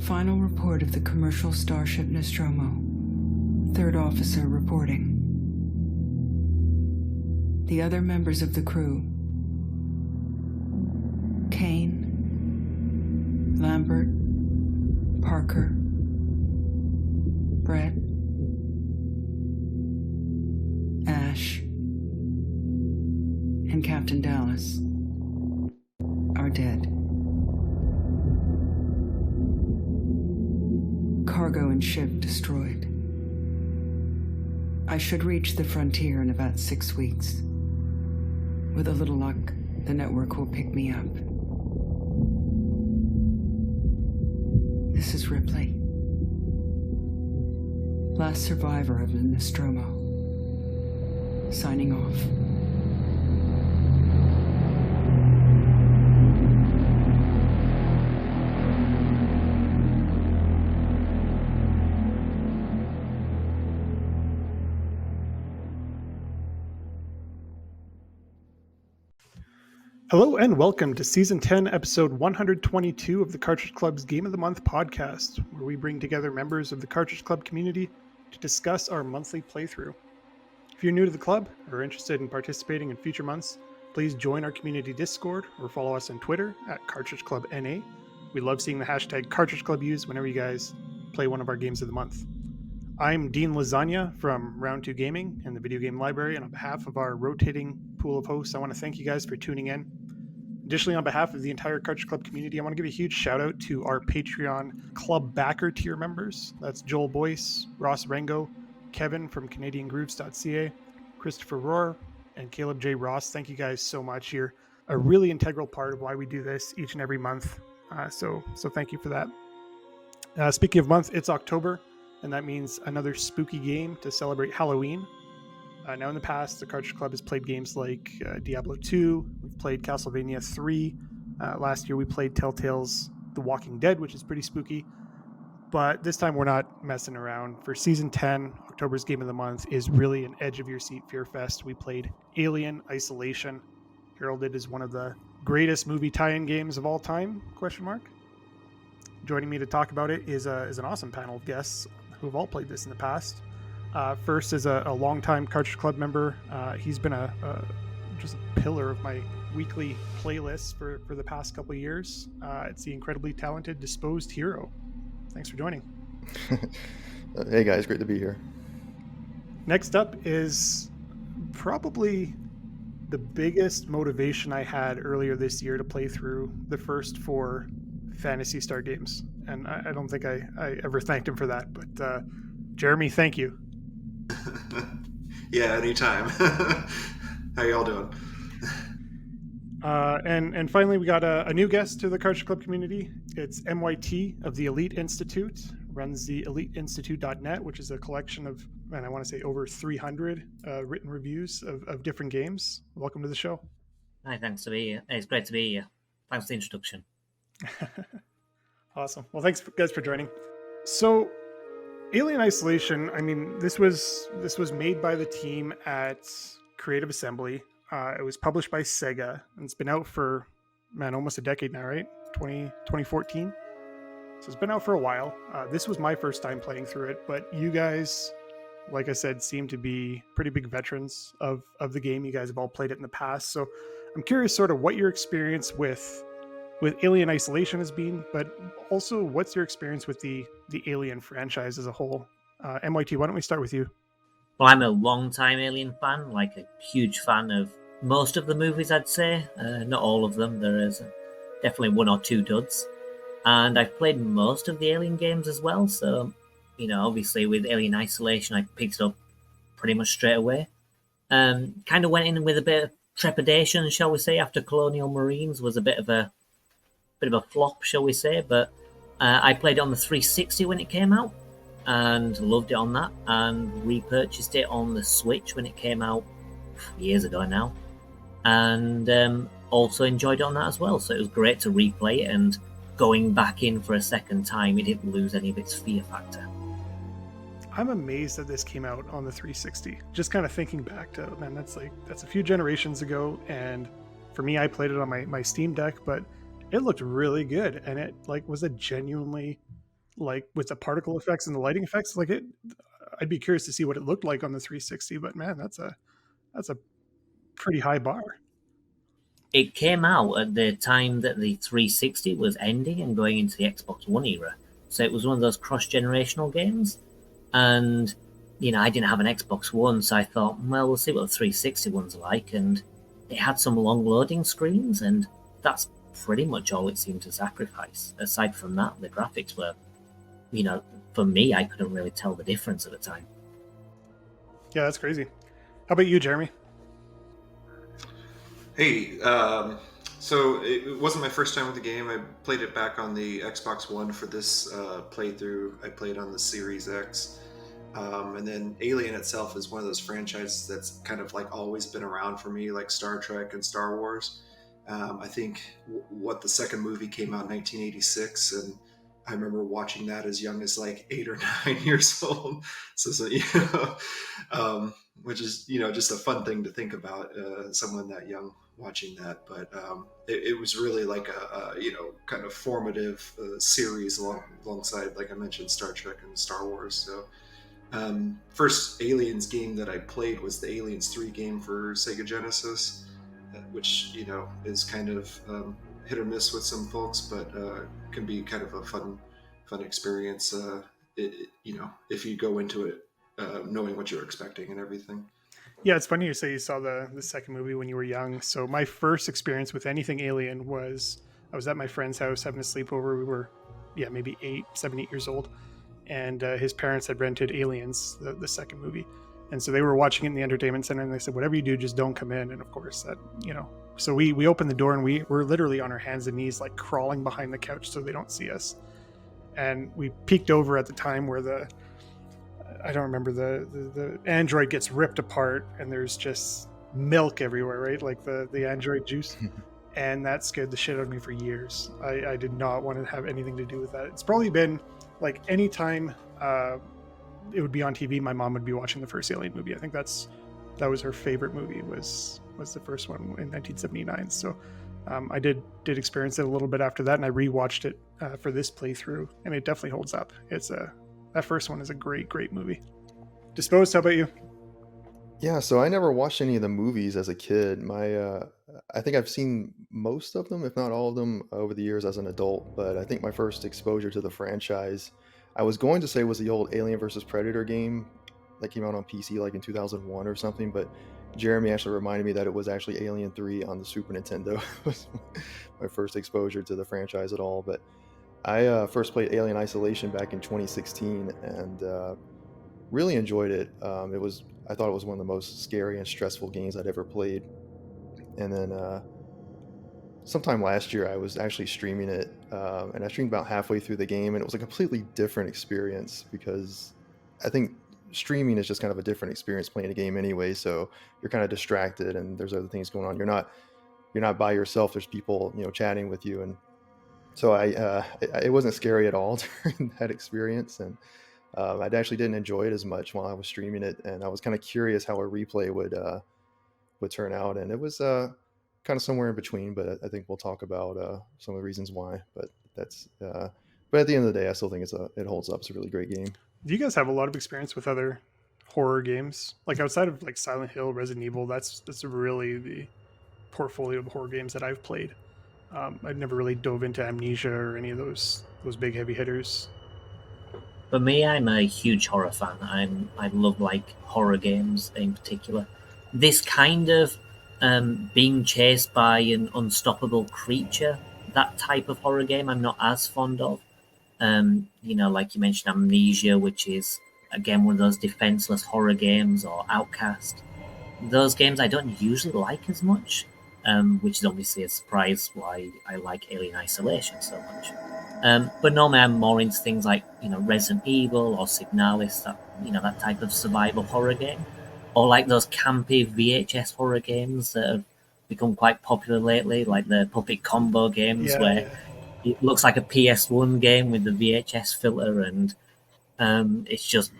Final report of the commercial starship Nostromo. Third officer reporting. The other members of the crew: Kane, Lambert, Parker, Brett, Ash, and Captain Dallas are dead. Cargo and ship destroyed. I should reach the frontier in about 6 weeks. With a little luck, the network will pick me up. This is Ripley, last survivor of the Nostromo, signing off. Hello and welcome to Season 10, Episode 122 of the Cartridge Club's Game of the Month podcast, where we bring together members of the Cartridge Club community to discuss our monthly playthrough. If you're new to the club or interested in participating in future months, please join our community Discord or follow us on Twitter at Cartridge Club NA. We love seeing the hashtag Cartridge Club used whenever you guys play one of our games of the month. I'm Dean Lasagna from Round 2 Gaming and the Video Game Library, and on behalf of our rotating pool of hosts, I want to thank you guys for tuning in. Additionally, on behalf of the entire Cartridge Club community, I want to give a huge shout out to our Patreon Club backer tier members. That's Joel Boyce, Ross Rengo, Kevin from CanadianGrooves.ca, Christopher Rohr, and Caleb J. Ross. Thank you guys so much. You're a really integral part of why we do this each and every month. So thank you for that. Speaking of month, it's October, and that means another spooky game to celebrate Halloween. Now, in the past, the Cartridge Club has played games like Diablo 2. We've played Castlevania 3. Last year, we played Telltale's The Walking Dead, which is pretty spooky. But this time, we're not messing around. For Season 10, October's Game of the Month is really an edge-of-your-seat fear fest. We played Alien Isolation, heralded as one of the greatest movie tie-in games of all time, ? Joining me to talk about it is an awesome panel of guests who have all played this in the past. First is a longtime Cartridge Club member. He's been just a pillar of my weekly playlists for the past couple of years. It's the incredibly talented Disposed Hero. Thanks for joining. Hey guys, great to be here. Next up is probably the biggest motivation I had earlier this year to play through the first 4 Phantasy Star games. And I don't think I ever thanked him for that. But Jeremy, thank you. Yeah, anytime. How y'all doing? And finally, we got a new guest to the Cartridge Club community. It's MYT of the Elite Institute, runs the eliteinstitute.net, which is a collection of, and I want to say over 300 written reviews of different games. Welcome to the show. Hi, thanks to be here. It's great to be here. Thanks for the introduction. Awesome. Well, thanks guys for joining. So, Alien Isolation, I mean, this was made by the team at Creative Assembly. It was published by Sega, and it's been out for, almost a decade now, right? 2014. So it's been out for a while. This was my first time playing through it, but you guys, like I said, seem to be pretty big veterans of the game. You guys have all played it in the past. So I'm curious sort of what your experience with Alien Isolation has been, but also what's your experience with the Alien franchise as a whole? MYT, why don't we start with you? Well, I'm a long-time Alien fan, like a huge fan of most of the movies, I'd say. Not all of them. There is definitely 1 or 2 duds. And I've played most of the Alien games as well, so, obviously with Alien Isolation, I picked it up pretty much straight away. Kind of went in with a bit of trepidation, shall we say, after Colonial Marines was a bit of a flop, shall we say, but I played it on the 360 when it came out and loved it on that, and repurchased it on the Switch when it came out years ago now, and also enjoyed it on that as well. So it was great to replay it, and going back in for a second time, it didn't lose any of its fear factor. I'm amazed that this came out on the 360. Just kind of thinking back to, man, that's a few generations ago, and for me, I played it on my Steam Deck, but it looked really good, and it was a genuinely like with the particle effects and the lighting effects. Like I'd be curious to see what it looked like on the 360. But man, that's a pretty high bar. It came out at the time that the 360 was ending and going into the Xbox One era. So it was one of those cross-generational games. And, I didn't have an Xbox One, so I thought, well, we'll see what the 360 one's like. And it had some long loading screens, and that's pretty much all it seemed to sacrifice. Aside from that, the graphics were, for me, I couldn't really tell the difference at the time. Yeah, that's crazy. How about you, Jeremy? Hey, so it wasn't my first time with the game. I played it back on the Xbox One for this playthrough. I played on the Series X. And then Alien itself is one of those franchises that's kind of like always been around for me, like Star Trek and Star Wars. I think what the second movie came out in 1986, and I remember watching that as young as like 8 or 9 years old. So which is just a fun thing to think about, someone that young watching that. But it was really like a kind of formative series alongside, like I mentioned, Star Trek and Star Wars. So first Aliens game that I played was the Aliens 3 game for Sega Genesis, which is kind of hit or miss with some folks, but can be kind of a fun experience. If you go into it knowing what you're expecting and everything. Yeah, it's funny you say you saw the second movie when you were young. So my first experience with anything Alien was I was at my friend's house having a sleepover. We were, maybe 7, 8 years old, and his parents had rented Aliens, the second movie, and so they were watching it in the entertainment center. And they said, "Whatever you do, just don't come in." And of course, that So we opened the door and we were literally on our hands and knees, like crawling behind the couch so they don't see us. And we peeked over at the time where I don't remember, the android gets ripped apart and there's just milk everywhere, right? Like the android juice. And that scared the shit out of me for years. I did not want to have anything to do with that. It's probably been like anytime it would be on TV, my mom would be watching the first Alien movie. I think that was her favorite movie, was the first one in 1979. So I did experience it a little bit after that, and I rewatched it for this playthrough, and it definitely holds up. That first one is a great movie. Disposed, how about you? Yeah, so I never watched any of the movies as a kid. I think I've seen most of them, if not all of them, over the years as an adult. But I think my first exposure to the franchise, I was going to say, was the old Alien versus Predator game that came out on PC like in 2001 or something. But Jeremy actually reminded me that it was actually Alien 3 on the Super Nintendo. Was my first exposure to the franchise at all. But I first played Alien Isolation back in 2016 and really enjoyed it. I thought it was one of the most scary and stressful games I'd ever played. And then sometime last year, I was actually streaming it, and I streamed about halfway through the game, and it was a completely different experience because I think streaming is just kind of a different experience playing a game anyway. So you're kind of distracted, and there's other things going on. You're not by yourself. There's people chatting with you, and so it wasn't scary at all during that experience, and I actually didn't enjoy it as much while I was streaming it, and I was kind of curious how a replay would turn out, and it was kind of somewhere in between. But I think we'll talk about some of the reasons why. But but at the end of the day, I still think it holds up. It's a really great game. Do you guys have a lot of experience with other horror games, like outside of like Silent Hill, Resident Evil? That's really the portfolio of horror games that I've played. I've never really dove into Amnesia or any of those big heavy hitters. For me, I'm a huge horror fan. I love like horror games in particular. This kind of being chased by an unstoppable creature, that type of horror game, I'm not as fond of. Like you mentioned, Amnesia, which is again one of those defenseless horror games, or Outcast. Those games I don't usually like as much, which is obviously a surprise why I like Alien Isolation so much. But normally I'm more into things like Resident Evil or Signalis, that type of survival horror game, or like those campy VHS horror games that have become quite popular lately, like the Puppet Combo games, where it looks like a PS1 game with the VHS filter, and it's just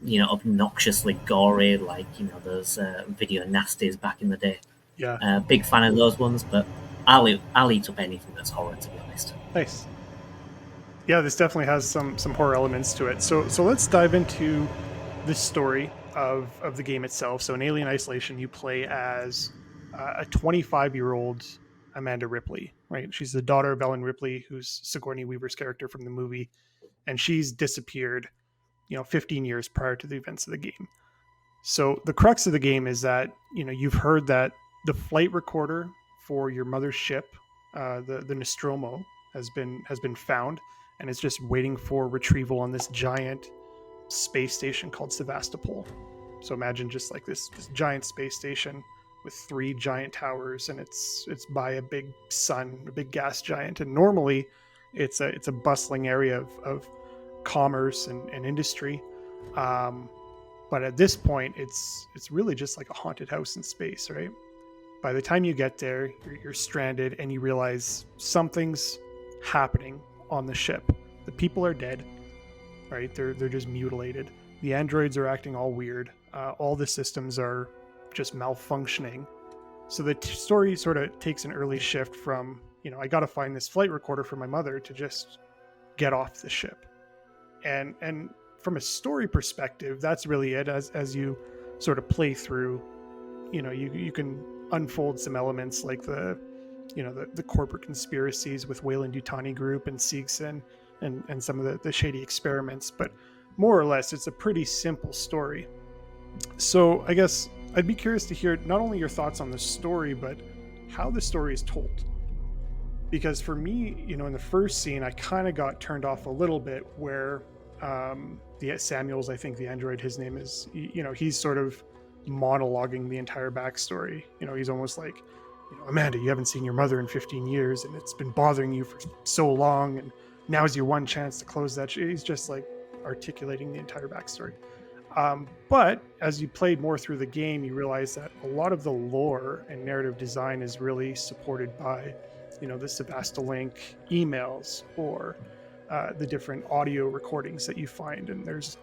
obnoxiously gory, like those video nasties back in the day. Yeah, big fan of those ones, but I'll eat up anything that's horror, to be honest. Nice. Yeah, this definitely has some horror elements to it. So let's dive into the story of the game itself. So in Alien Isolation, you play as a 25-year-old Amanda Ripley, right? She's the daughter of Ellen Ripley, who's Sigourney Weaver's character from the movie, and she's disappeared, 15 years prior to the events of the game. So the crux of the game is that you've heard that the flight recorder for your mother's ship, the Nostromo, has been found, and it's just waiting for retrieval on this giant space station called Sevastopol. So imagine just like this giant space station with 3 giant towers, and it's by a big sun, a big gas giant. And normally, it's a bustling area of commerce and industry. But at this point, it's really just like a haunted house in space, right? By the time you get there, you're stranded, and you realize something's happening on the ship. The people are dead, right? They're just mutilated. The androids are acting all weird. All the systems are just malfunctioning. So the story sort of takes an early shift from, I got to find this flight recorder for my mother, to just get off the ship. And from a story perspective, that's really it. As you sort of play through, you can unfold some elements like the corporate conspiracies with Weyland-Yutani Group and Seegson, and some of the shady experiments, but more or less it's a pretty simple story. So I guess I'd be curious to hear not only your thoughts on the story, but how the story is told. Because for me, in the first scene, I kind of got turned off a little bit where the Samuels, I think the android, his name is, he's sort of monologuing the entire backstory. He's almost like, Amanda, you haven't seen your mother in 15 years, and it's been bothering you for so long, and now's your one chance to close that. He's just like articulating the entire backstory. But as you played more through the game, you realize that a lot of the lore and narrative design is really supported by, the Sevastolink emails, or the different audio recordings that you find. And there's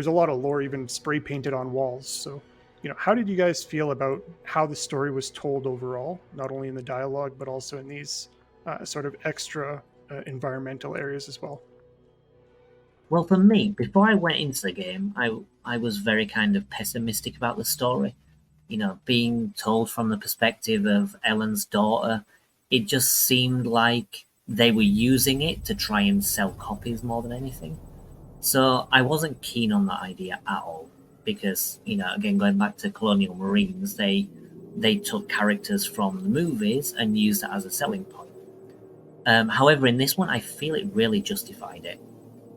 a lot of lore even spray painted on walls. So, how did you guys feel about how the story was told overall, not only in the dialogue, but also in these sort of extra environmental areas as well? Well, for me, before I went into the game, I was very kind of pessimistic about the story. Being told from the perspective of Ellen's daughter, it just seemed like they were using it to try and sell copies more than anything. So I wasn't keen on that idea at all, because, again, going back to Colonial Marines, they took characters from the movies and used that as a selling point. However, in this one, I feel it really justified it.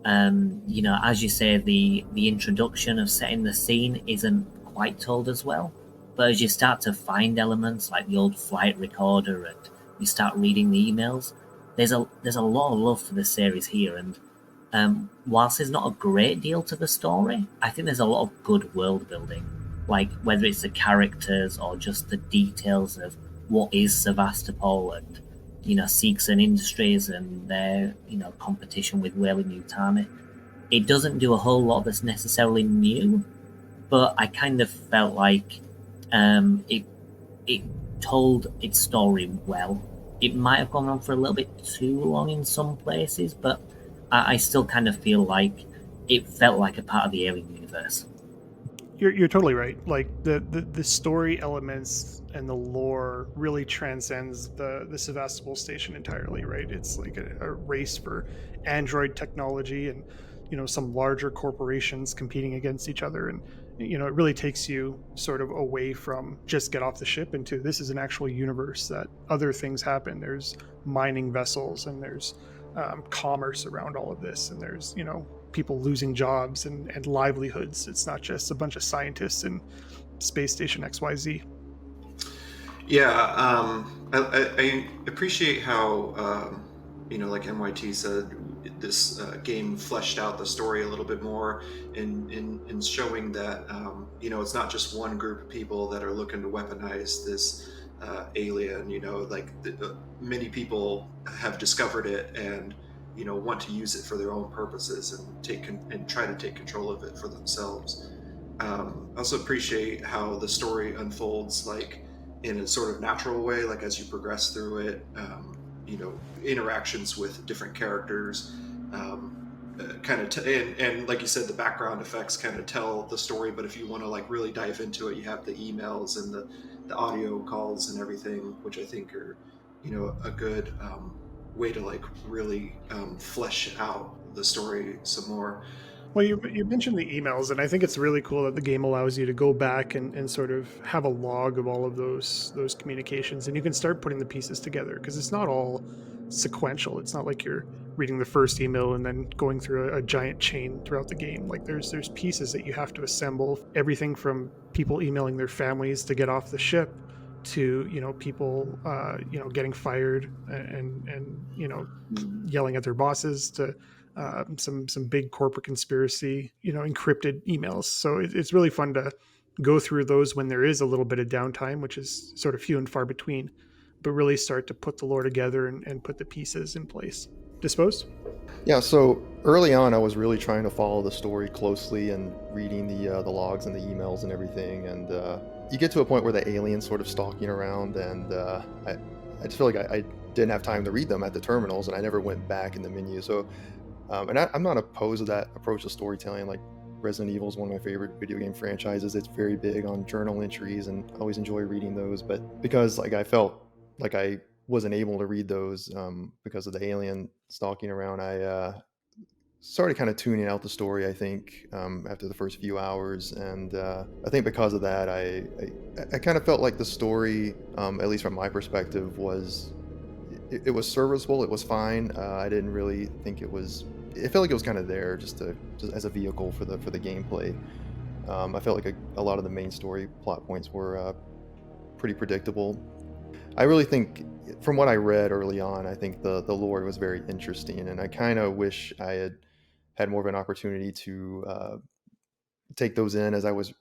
As you say, the introduction of setting the scene isn't quite told as well, but as you start to find elements like the old flight recorder and you start reading the emails, there's a lot of love for the series here. And whilst there's not a great deal to the story, I think there's a lot of good world building, like whether it's the characters or just the details of what is Sevastopol and Seegson Industries and their competition with Weyland-Yutani. It doesn't do a whole lot that's necessarily new, but I kind of felt like it told its story well. It might have gone on for a little bit too long in some places, but I still kind of feel like it felt like a part of the Alien universe. You're totally right. Like the story elements and the lore really transcends the Sevastopol station entirely, right? It's like a race for android technology, and some larger corporations competing against each other, and it really takes you sort of away from just get off the ship into this is an actual universe that other things happen. There's mining vessels, and there's commerce around all of this, and there's people losing jobs and livelihoods. It's not just a bunch of scientists in space station XYZ. Yeah, I appreciate how like MYT said, this game fleshed out the story a little bit more in showing that it's not just one group of people that are looking to weaponize this alien. Many people have discovered it and want to use it for their own purposes and try to take control of it for themselves. I also appreciate how the story unfolds like in a sort of natural way, like as you progress through it. Interactions with different characters kind of and like you said, the background effects kind of tell the story. But if you want to like really dive into it, you have the emails and the audio calls and everything, which I think are, a good way to like really flesh out the story some more. Well, you mentioned the emails, and I think it's really cool that the game allows you to go back and sort of have a log of all of those communications, and you can start putting the pieces together because it's not all sequential. It's not like you're reading the first email and then going through a giant chain throughout the game. Like there's pieces that you have to assemble. Everything from people emailing their families to get off the ship to people getting fired and yelling at their bosses to some big corporate conspiracy, encrypted emails. So it's really fun to go through those when there is a little bit of downtime, which is sort of few and far between, but really start to put the lore together and put the pieces in place. Disposed? Yeah, so early on, I was really trying to follow the story closely and reading the logs and the emails and everything. And you get to a point where the alien's sort of stalking around, and I just feel like I didn't have time to read them at the terminals, and I never went back in the menu. So, I'm not opposed to that approach to storytelling. Like Resident Evil is one of my favorite video game franchises. It's very big on journal entries, and I always enjoy reading those. But because like I felt like I wasn't able to read those because of the alien stalking around, I started kind of tuning out the story, I think, after the first few hours. And I think because of that, I kind of felt like the story, at least from my perspective, it was serviceable. It was fine. I didn't really think it felt like it was kind of there just as a vehicle for the gameplay. I felt like a lot of the main story plot points were pretty predictable. I really think, from what I read early on, I think the lore was very interesting, and I kind of wish I had more of an opportunity to take those in as I was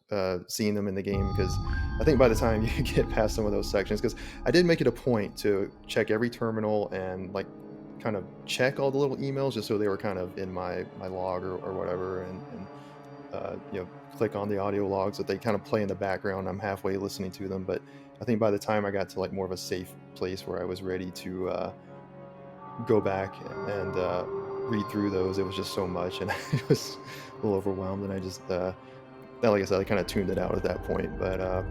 seeing them in the game, because I think by the time you get past some of those sections, because I did make it a point to check every terminal and like kind of check all the little emails just so they were kind of in my log or whatever, and click on the audio logs that they kind of play in the background. I'm halfway listening to them, but I think by the time I got to like more of a safe place where I was ready to go back and read through those, it was just so much, and I was a little overwhelmed, and I just like I said, I kind of tuned it out at that point. But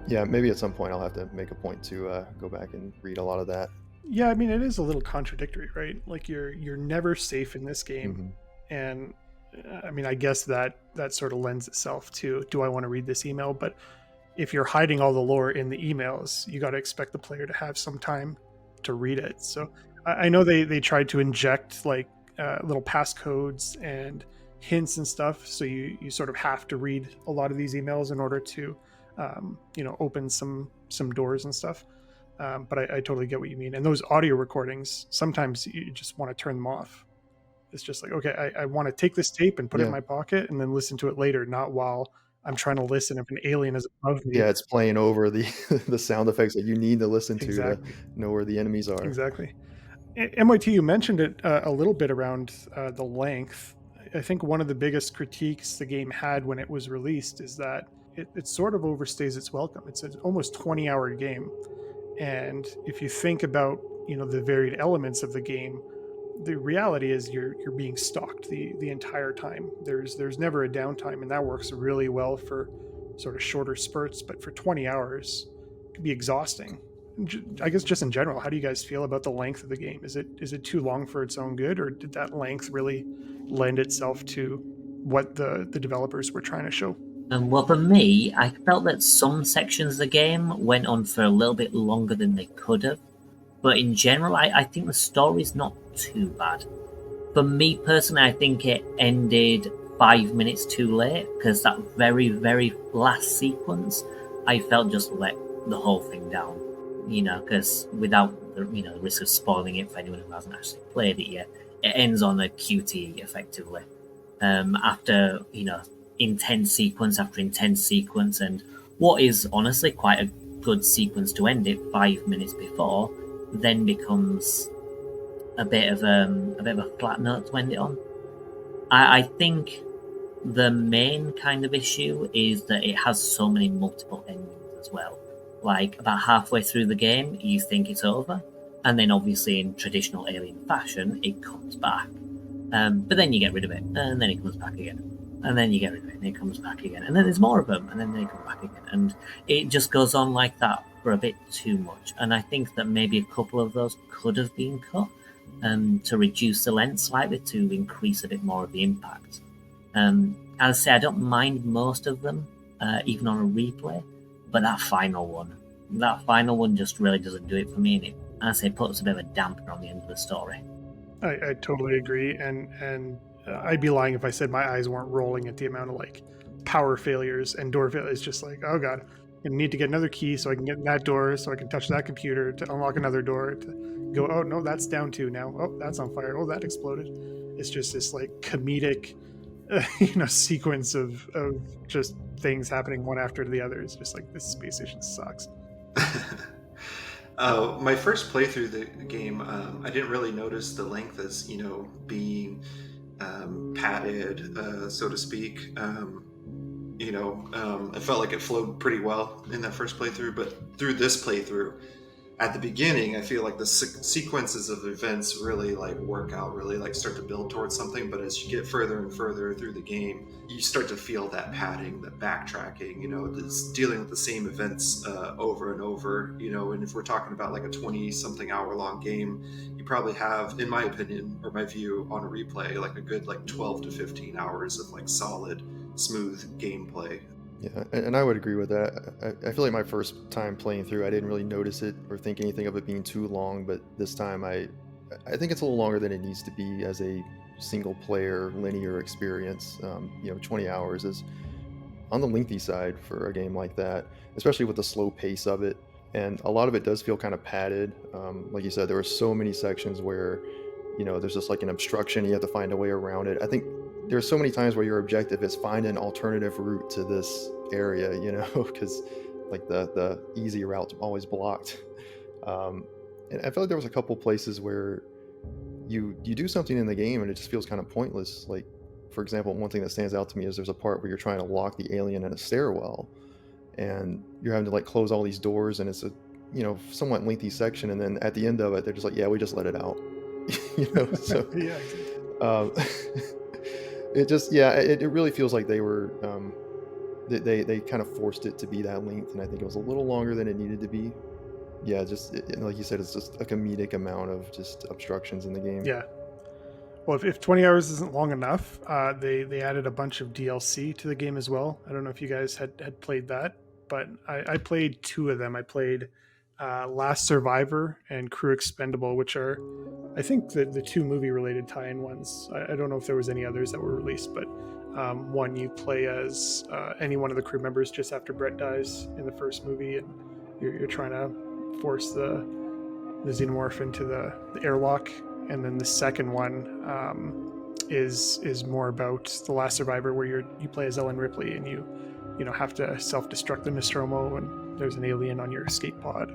yeah, maybe at some point I'll have to make a point to go back and read a lot of that. Yeah, I mean, it is a little contradictory, right? Like you're never safe in this game. Mm-hmm. And I mean, I guess that sort of lends itself to, do I want to read this email? But if you're hiding all the lore in the emails, you got to expect the player to have some time to read it. So I know they tried to inject like little passcodes and hints and stuff, so you sort of have to read a lot of these emails in order to open some doors and stuff. But I totally get what you mean. And those audio recordings, sometimes you just want to turn them off. It's just like, okay, I want to take this tape and put it in my pocket and then listen to it later, not while I'm trying to listen if an alien is above me. Yeah, it's playing over the the sound effects that you need to listen to Exactly. to know where the enemies are. Exactly. MYT, you mentioned it a little bit around the length. I think one of the biggest critiques the game had when it was released is that it sort of overstays its welcome. It's an almost 20-hour game. And if you think about, the varied elements of the game, the reality is you're being stalked the entire time. There's never a downtime, and that works really well for sort of shorter spurts. But for 20 hours, it can be exhausting. I guess just in general, how do you guys feel about the length of the game? Is it too long for its own good, or did that length really lend itself to what the developers were trying to show? Well, for me, I felt that some sections of the game went on for a little bit longer than they could have. But in general, I think the story's not too bad. For me personally, I think it ended 5 minutes too late, because that very, very last sequence, I felt just let the whole thing down. Because without the risk of spoiling it for anyone who hasn't actually played it yet, it ends on a QT effectively. After, intense sequence after intense sequence, and what is honestly quite a good sequence to end it 5 minutes before, then becomes a bit of a flat note to end it on. I think the main kind of issue is that it has so many multiple endings as well. Like about halfway through the game, you think it's over, and then obviously in traditional Alien fashion, it comes back. But then you get rid of it, and then it comes back again. And then you get rid of it, and it comes back again. And then there's more of them, and then they come back again. And it just goes on like that for a bit too much. And I think that maybe a couple of those could have been cut to reduce the length slightly, to increase a bit more of the impact. As I say, I don't mind most of them, even on a replay. But that final one just really doesn't do it for me. And it, as I say, puts a bit of a damper on the end of the story. I totally agree, and I'd be lying if I said my eyes weren't rolling at the amount of like power failures and door failures. Just like, oh god, I need to get another key so I can get in that door, so I can touch that computer to unlock another door, to go, oh no, that's down too now, oh that's on fire, oh that exploded. It's just this like comedic sequence of just things happening one after the other. It's just like, this space station sucks. My first playthrough the game, I didn't really notice the length as being padded, so to speak. I felt like it flowed pretty well in that first playthrough, but through this playthrough, at the beginning, I feel like the sequences of events really like work out, really like start to build towards something. But as you get further and further through the game, you start to feel that padding, that backtracking, this dealing with the same events over and over, and if we're talking about like a 20-something hour long game, you probably have, in my opinion, or my view on a replay, like a good like 12 to 15 hours of like solid, smooth gameplay. Yeah, and I would agree with that. I feel like my first time playing through, I didn't really notice it or think anything of it being too long, but this time I think it's a little longer than it needs to be as a single player linear experience. 20 hours is on the lengthy side for a game like that, especially with the slow pace of it. And a lot of it does feel kind of padded. Like you said, there were so many sections where, there's just like an obstruction, you have to find a way around it. I think there's so many times where your objective is find an alternative route to this area, because like the easy route's always blocked. And I felt like there was a couple places where you do something in the game and it just feels kind of pointless. Like, for example, one thing that stands out to me is there's a part where you're trying to lock the alien in a stairwell, and you're having to like close all these doors, and it's a somewhat lengthy section, and then at the end of it, they're just like, yeah, we just let it out. So Yeah. it just, it really feels like they were they kind of forced it to be that length, and I think it was a little longer than it needed to be. Yeah, just like you said, it's just a comedic amount of just obstructions in the game. Yeah. Well, if 20 hours isn't long enough, they added a bunch of DLC to the game as well. I don't know if you guys had played that, but I played two of them. I played Last Survivor and Crew Expendable, which are, I think, the two movie-related tie-in ones. I don't know if there was any others that were released, but one, you play as any one of the crew members just after Brett dies in the first movie, and you're trying to force the xenomorph into the airlock. And then the second one is more about The Last Survivor, where you play as Ellen Ripley, and you have to self-destruct the Nostromo, and there's an alien on your escape pod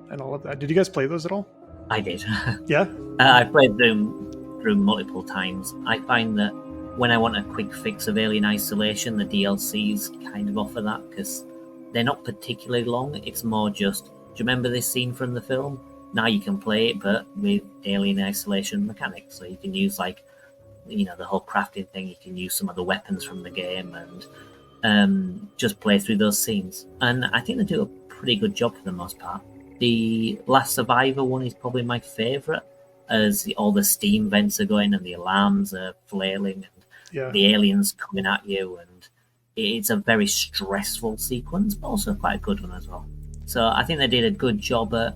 and all of that. Did you guys play those at all? I did. Yeah? I played them through multiple times. I find that when I want a quick fix of Alien Isolation, the DLCs kind of offer that, because they're not particularly long. It's more just, do you remember this scene from the film? Now you can play it, but with Alien Isolation mechanics. So you can use the whole crafting thing. You can use some of the weapons from the game and just play through those scenes. And I think they do a pretty good job for the most part. The Last Survivor one is probably my favourite, as all the steam vents are going and the alarms are flailing and the aliens coming at you, and it's a very stressful sequence, but also quite a good one as well. So I think they did a good job at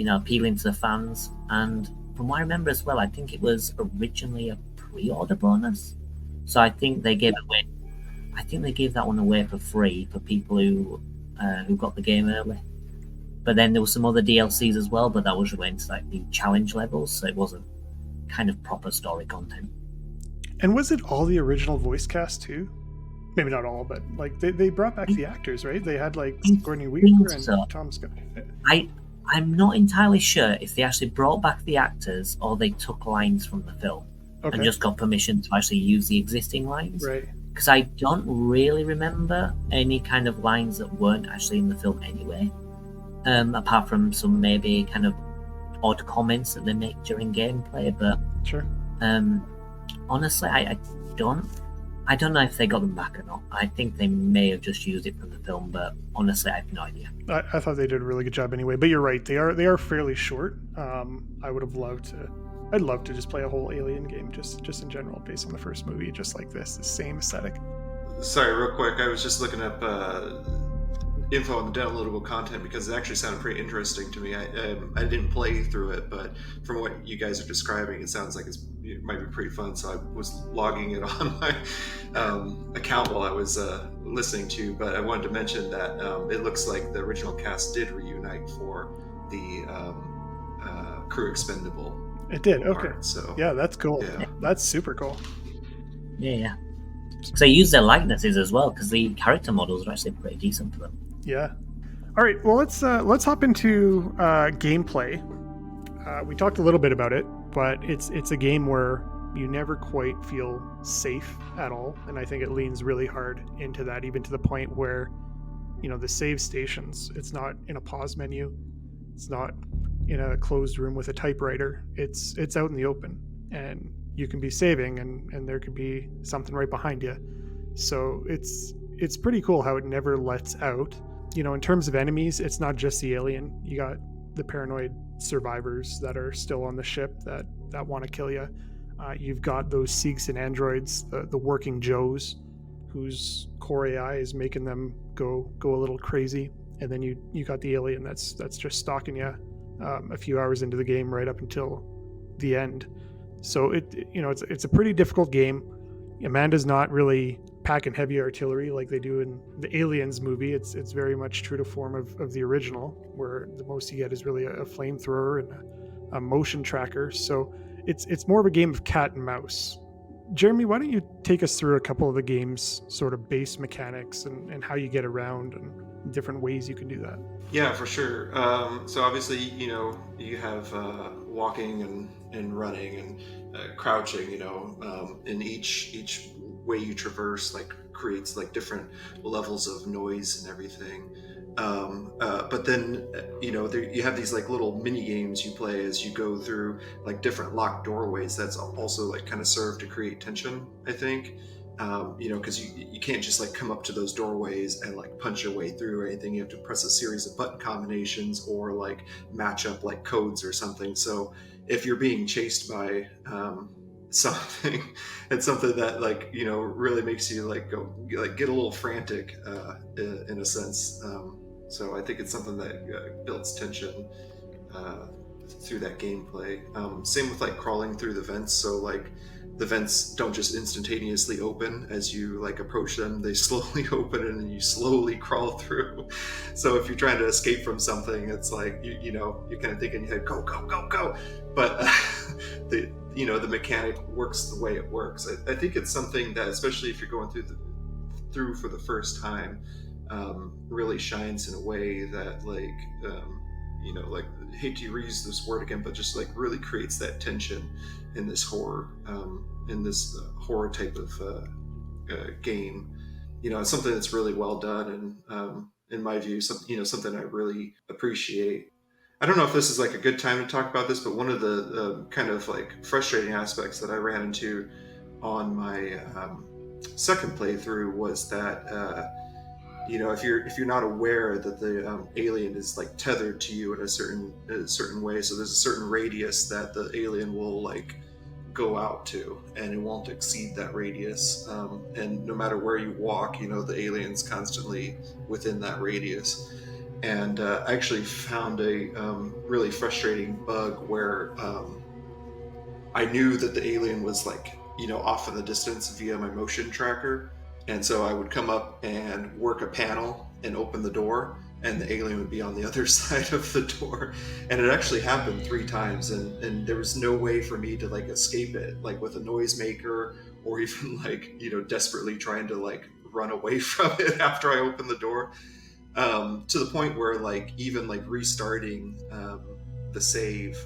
appealing to the fans. And from what I remember as well, I think it was originally a pre-order bonus. So I think they gave that one away for free for people who got the game early. But then there were some other DLCs as well, but that was related to like the challenge levels, so it wasn't kind of proper story content. And was it all the original voice cast too? Maybe not all, but like they brought back the actors, right? They had like Sigourney Weaver and Tom Scott. I'm not entirely sure if they actually brought back the actors or they took lines from the film and just got permission to actually use the existing lines. Right. Because I don't really remember any kind of lines that weren't actually in the film anyway, apart from some maybe kind of odd comments that they make during gameplay. But sure. Honestly, I don't know if they got them back or not. I think they may have just used it from the film, but honestly, I have no idea. I thought they did a really good job anyway. But you're right; they are fairly short. I would have loved to. I'd love to just play a whole Alien game, just in general, based on the first movie, just like this, the same aesthetic. Sorry, real quick. I was just looking up info on the downloadable content because it actually sounded pretty interesting to me. I didn't play through it, but from what you guys are describing, it sounds like it might be pretty fun. So I was logging it on my account while I was listening to. But I wanted to mention that it looks like the original cast did reunite for the Crew Expendable. It did. Okay. Part, so yeah, that's cool. Yeah. That's super cool. Yeah. Because they use their likenesses as well, because the character models are actually pretty decent for them. Yeah. All right. Well, let's hop into gameplay. We talked a little bit about it, but it's a game where you never quite feel safe at all, and I think it leans really hard into that, even to the point where, the save stations. It's not in a pause menu. It's not in a closed room with a typewriter. It's out in the open, and you can be saving, and there could be something right behind you. So it's pretty cool how it never lets out. In terms of enemies, it's not just the alien. You got the paranoid survivors that are still on the ship that want to kill you. You've got those Seeks and androids, the working Joes, whose core AI is making them go a little crazy. And then you got the alien that's just stalking you a few hours into the game, right up until the end. So it's a pretty difficult game. Amanda's not really packing heavy artillery like they do in the Aliens movie. It's very much true to form of the original, where the most you get is really a flamethrower and a motion tracker. So it's more of a game of cat and mouse. Jeremy, why don't you take us through a couple of the game's sort of base mechanics and how you get around and different ways you can do that? Yeah, for sure. So obviously, you have walking and running and crouching. And each way you traverse creates different levels of noise and everything. But then you have these little mini games you play as you go through different locked doorways. That's also kind of serve to create tension, I think. Because you can't just come up to those doorways and punch your way through or anything. You have to press a series of button combinations or match up codes or something. So if you're being chased by something, it's something that really makes you go get a little frantic in a sense. So I think it's something that builds tension through that gameplay. Same with crawling through the vents. So the vents don't just instantaneously open as you approach them. They slowly open and then you slowly crawl through. So if you're trying to escape from something, it's you're kind of thinking in your head, go, go, go, go. But the mechanic works the way it works. I think it's something that, especially if you're going through for the first time, really shines in a way that hate to reuse this word again, but just really creates that tension in this horror type of game. It's something that's really well done, and in my view, something I really appreciate. I don't know if this is a good time to talk about this, but one of the kind of frustrating aspects that I ran into on my second playthrough was that if you're not aware that the alien is tethered to you in a certain way, so there's a certain radius that the alien will go out to, and it won't exceed that radius. And no matter where you walk, the alien's constantly within that radius. And I actually found a really frustrating bug where I knew that the alien was off in the distance via my motion tracker. And so I would come up and work a panel and open the door, and the alien would be on the other side of the door. And it actually happened 3 times, and there was no way for me to escape it, with a noisemaker, or even desperately trying to run away from it after I opened the door. To the point where even restarting the save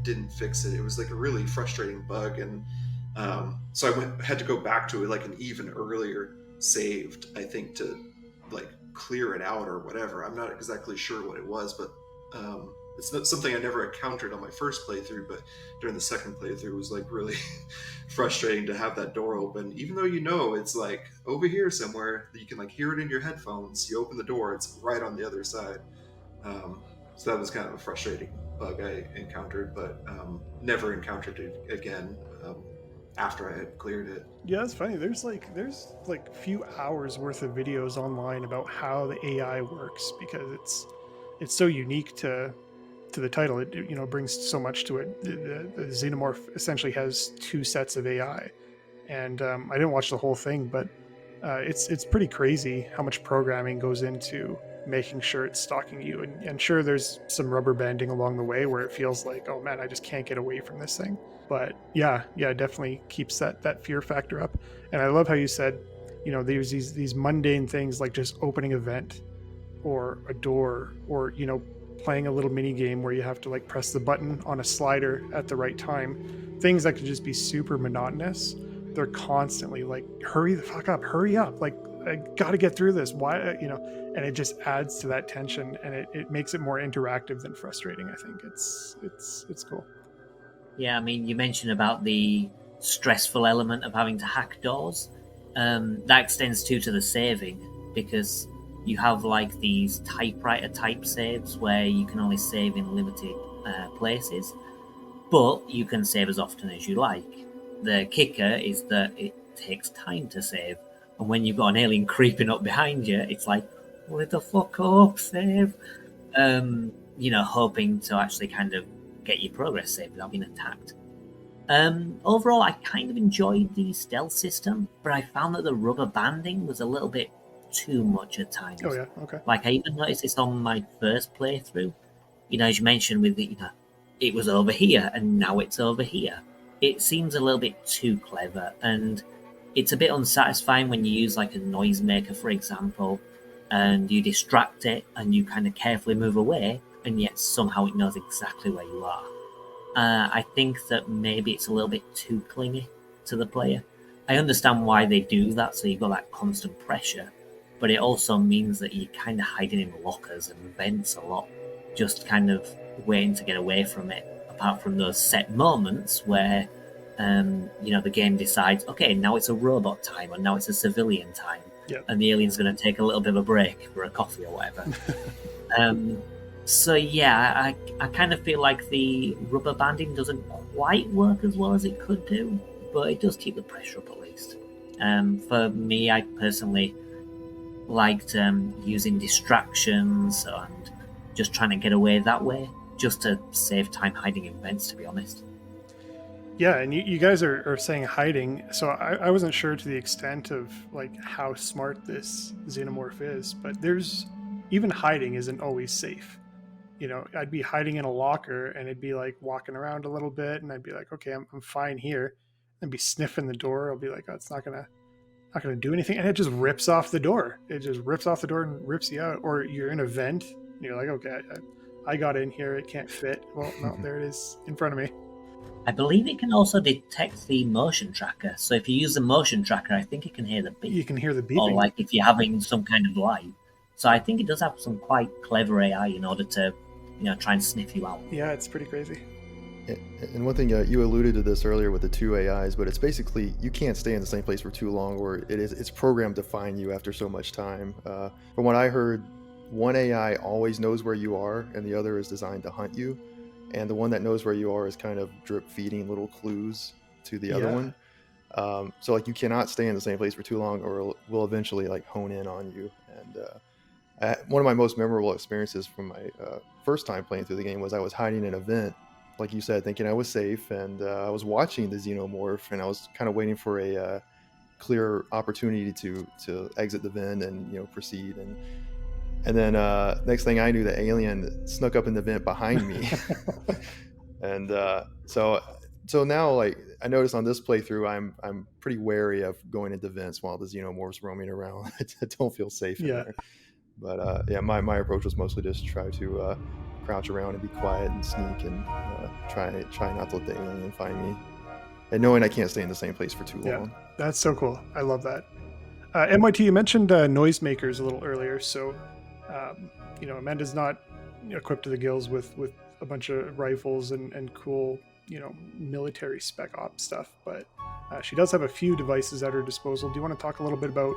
didn't fix it. It was a really frustrating bug, and so I had to go back to it an even earlier saved, I think, to clear it out or whatever. I'm not exactly sure what it was, but it's not something I never encountered on my first playthrough, but during the second playthrough it was like really frustrating to have that door open, even though it's like over here somewhere. You can like hear it in your headphones. You open the door, it's right on the other side. So that was kind of a frustrating bug I encountered, but never encountered it again after I had cleared it. Yeah, it's funny. There's like a few hours worth of videos online about how the AI works, because it's so unique to the title. It brings so much to it. The Xenomorph essentially has two sets of AI, and I didn't watch the whole thing, but it's pretty crazy how much programming goes into making sure it's stalking you. And sure, there's some rubber banding along the way where it feels like, oh man, I just can't get away from this thing. But yeah, it definitely keeps that fear factor up. And I love how you said, there's these mundane things like just opening a vent or a door, or playing a little mini game where you have to like press the button on a slider at the right time. Things that could just be super monotonous, they're constantly like, hurry the fuck up, hurry up, like I gotta get through this. Why, and it just adds to that tension, and it makes it more interactive than frustrating. I think it's cool. Yeah, I mean, you mentioned about the stressful element of having to hack doors. That extends too to the saving, because you have like these typewriter type saves where you can only save in limited places, but you can save as often as you like. The kicker is that it takes time to save, and when you've got an alien creeping up behind you, it's like, where the fuck up, save? Hoping to actually kind of get your progress saved without being attacked. Overall, I kind of enjoyed the stealth system, but I found that the rubber banding was a little bit too much at times. Oh yeah, okay. Like, I even noticed this on my first playthrough. As you mentioned, with it was over here and now it's over here. It seems a little bit too clever, and it's a bit unsatisfying when you use like a noisemaker, for example, and you distract it and you kind of carefully move away, and yet somehow it knows exactly where you are. I think that maybe it's a little bit too clingy to the player. I understand why they do that, so you've got that constant pressure, but it also means that you're kind of hiding in lockers and vents a lot, just kind of waiting to get away from it, apart from those set moments where the game decides, okay, now it's a robot time, or now it's a civilian time, and the alien's going to take a little bit of a break for a coffee or whatever. So yeah, I kind of feel like the rubber banding doesn't quite work as well as it could do, but it does keep the pressure up at least. For me, I personally liked using distractions and just trying to get away that way, just to save time hiding in vents, to be honest. Yeah, and you guys are saying hiding, so I wasn't sure to the extent of like how smart this Xenomorph is, but even hiding isn't always safe. I'd be hiding in a locker and it'd be like walking around a little bit, and I'd be like, okay, I'm fine here, and be sniffing the door. I'll be like, oh, it's not gonna do anything, and it just rips off the door. It just rips off the door and rips you out. Or you're in a vent, and you're like, okay, I got in here, it can't fit. Well, no, there it is in front of me. I believe it can also detect the motion tracker. So if you use the motion tracker, I think it can hear the beep. You can hear the beeping. Or like if you're having some kind of light. So I think it does have some quite clever AI in order to, try and sniff you out. Yeah, it's pretty crazy. And one thing, you alluded to this earlier with the two AIs, but it's basically you can't stay in the same place for too long, or it's programmed to find you after so much time. From what I heard, one AI always knows where you are, and the other is designed to hunt you. And the one that knows where you are is kind of drip feeding little clues to the other one. So like you cannot stay in the same place for too long, or it will eventually like hone in on you. And one of my most memorable experiences from my first time playing through the game was I was hiding in a vent, like you said, thinking I was safe, and I was watching the Xenomorph, and I was kind of waiting for a clear opportunity to exit the vent and proceed. And then next thing I knew, the alien snuck up in the vent behind me. And so now, like, I noticed on this playthrough, I'm pretty wary of going into vents while the Xenomorph's roaming around. I don't feel safe in there. But my approach was mostly just try to crouch around and be quiet and sneak and try not to let the alien find me. And knowing I can't stay in the same place for too long. That's so cool. I love that. MYT, you mentioned noisemakers a little earlier. So, Amanda's not equipped to the gills with a bunch of rifles and cool, military spec op stuff. But she does have a few devices at her disposal. Do you want to talk a little bit about,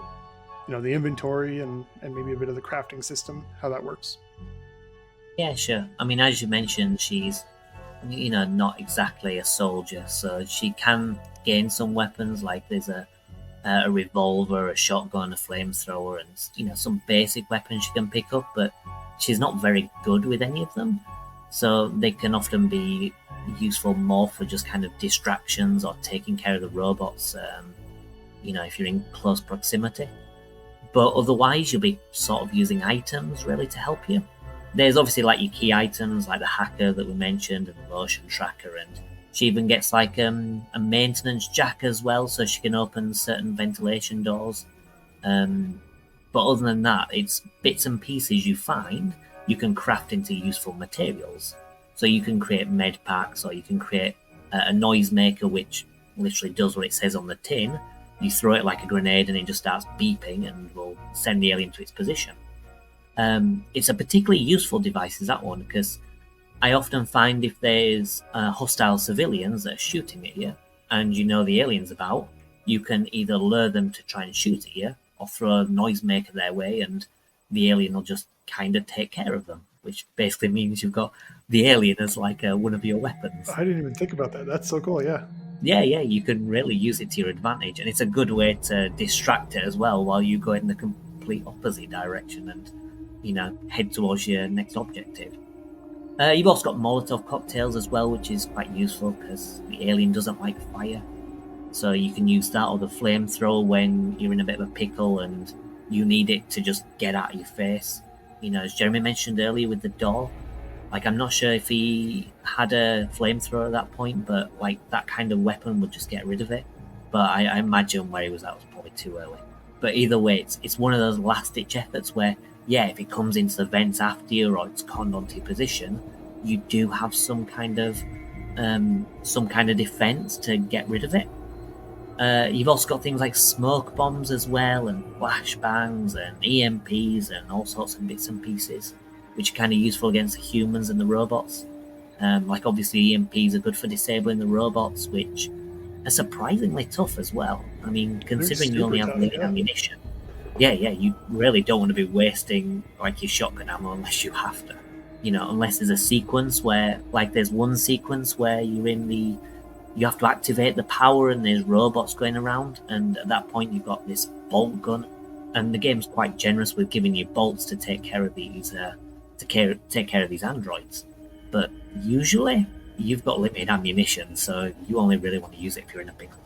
the inventory and maybe a bit of the crafting system, how that works? Yeah, sure. I mean, as you mentioned, she's, not exactly a soldier, so she can gain some weapons, like there's a revolver, a shotgun, a flamethrower, and, some basic weapons she can pick up, but she's not very good with any of them. So they can often be useful more for just kind of distractions or taking care of the robots, if you're in close proximity. But otherwise, you'll be sort of using items really to help you. There's obviously like your key items, like the hacker that we mentioned, and the motion tracker, and she even gets like a maintenance jack as well, so she can open certain ventilation doors. But other than that, it's bits and pieces you find you can craft into useful materials. So you can create med packs, or you can create a noisemaker, which literally does what it says on the tin. You throw it like a grenade and it just starts beeping and will send the alien to its position. It's a particularly useful device, is that one, because I often find if there's hostile civilians that are shooting at you and the alien's about, you can either lure them to try and shoot at you or throw a noisemaker their way and the alien will just kind of take care of them, which basically means you've got the alien as like one of your weapons. I didn't even think about that. That's so cool, yeah. Yeah, you can really use it to your advantage, and it's a good way to distract it as well while you go in the complete opposite direction and, head towards your next objective. You've also got Molotov cocktails as well, which is quite useful because the alien doesn't like fire. So you can use that or the flamethrower when you're in a bit of a pickle and you need it to just get out of your face. As Jeremy mentioned earlier with the door, like I'm not sure if he had a flamethrower at that point, but like that kind of weapon would just get rid of it. But I imagine where he was at was probably too early. But either way, it's one of those last-ditch efforts where, yeah, if it comes into the vents after you or it's conned onto your position, you do have some kind of defense to get rid of it. You've also got things like smoke bombs as well, and flashbangs and EMPs and all sorts of bits and pieces, which are kind of useful against the humans and the robots. Like obviously EMPs are good for disabling the robots, which are surprisingly tough as well. I mean, considering you only have limited ammunition, you really don't want to be wasting like your shotgun ammo unless you have to. Unless there's a sequence where, like there's one sequence where you have to activate the power and there's robots going around, and at that point you've got this bolt gun, and the game's quite generous with giving you bolts to take care of these androids. But usually you've got limited ammunition, so you only really want to use it if you're in a pickle.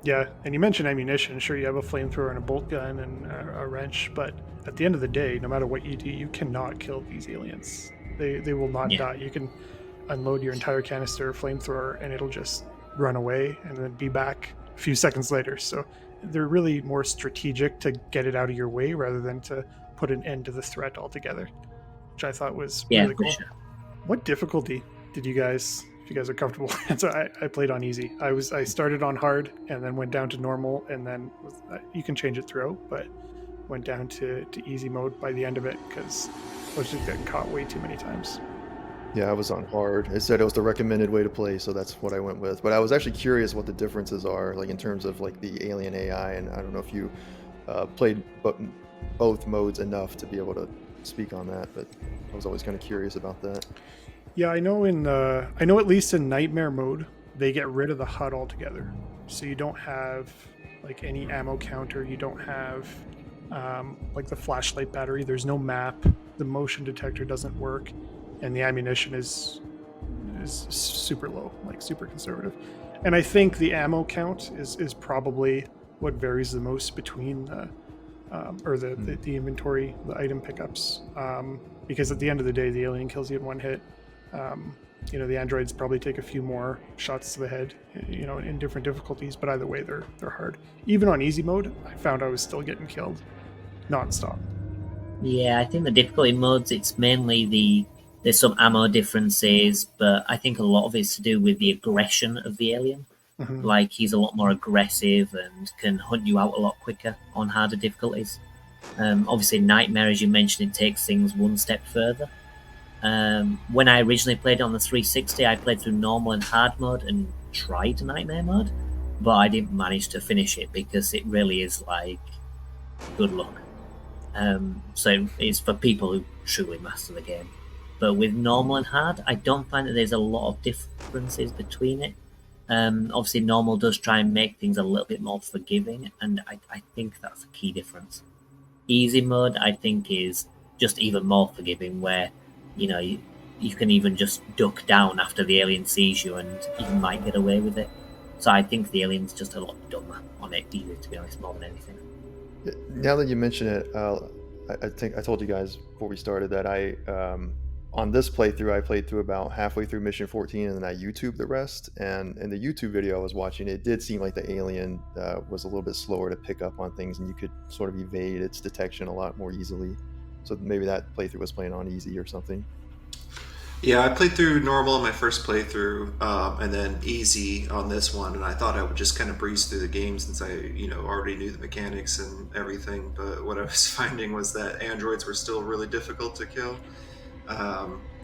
Yeah, and you mentioned ammunition. Sure, you have a flamethrower and a bolt gun and a wrench, but at the end of the day, no matter what you do, you cannot kill these aliens. They will not die. You can unload your entire canister of flamethrower and it'll just run away and then be back a few seconds later. So they're really more strategic to get it out of your way rather than to put an end to the threat altogether, which I thought was really cool. Sure. What difficulty did you guys, if you guys are comfortable? So I played on easy. I started on hard and then went down to normal, and then you can change it throughout, but went down to easy mode by the end of it because I was just getting caught way too many times. Yeah, I was on hard. It said it was the recommended way to play, so that's what I went with. But I was actually curious what the differences are, like in terms of like the alien AI, and I don't know if you played both modes enough to be able to speak on that, but I was always kind of curious about that. Yeah, I know at least in Nightmare mode, they get rid of the HUD altogether. So you don't have like any ammo counter, you don't have like the flashlight battery, there's no map, the motion detector doesn't work, and the ammunition is super low, like super conservative. And I think the ammo count is probably what varies the most between the inventory, the item pickups, because at the end of the day, the alien kills you in one hit. The androids probably take a few more shots to the head, in different difficulties, but either way, they're hard. Even on easy mode, I found I was still getting killed non-stop. Yeah, I think the difficulty modes, it's mainly there's some ammo differences, but I think a lot of it's to do with the aggression of the alien. Mm-hmm. Like, he's a lot more aggressive and can hunt you out a lot quicker on harder difficulties. Obviously, Nightmare, as you mentioned, it takes things one step further. When I originally played it on the 360, I played through normal and hard mode and tried nightmare mode, but I didn't manage to finish it because it really is like good luck. So it's for people who truly master the game. But with normal and hard, I don't find that there's a lot of differences between it. Obviously, normal does try and make things a little bit more forgiving, and I think that's a key difference. Easy mode, I think, is just even more forgiving, where you can even just duck down after the alien sees you, and you might get away with it. So I think the alien's just a lot dumber on it, easy, to be honest, more than anything. Now that you mention it, I think I told you guys before we started that on this playthrough, I played through about halfway through mission 14, and then I YouTubed the rest. And in the YouTube video I was watching, it did seem like the alien was a little bit slower to pick up on things, and you could sort of evade its detection a lot more easily. So maybe that playthrough was playing on easy or something. Yeah, I played through normal in my first playthrough, and then easy on this one, and I thought I would just kind of breeze through the game since I, already knew the mechanics and everything. But what I was finding was that androids were still really difficult to kill.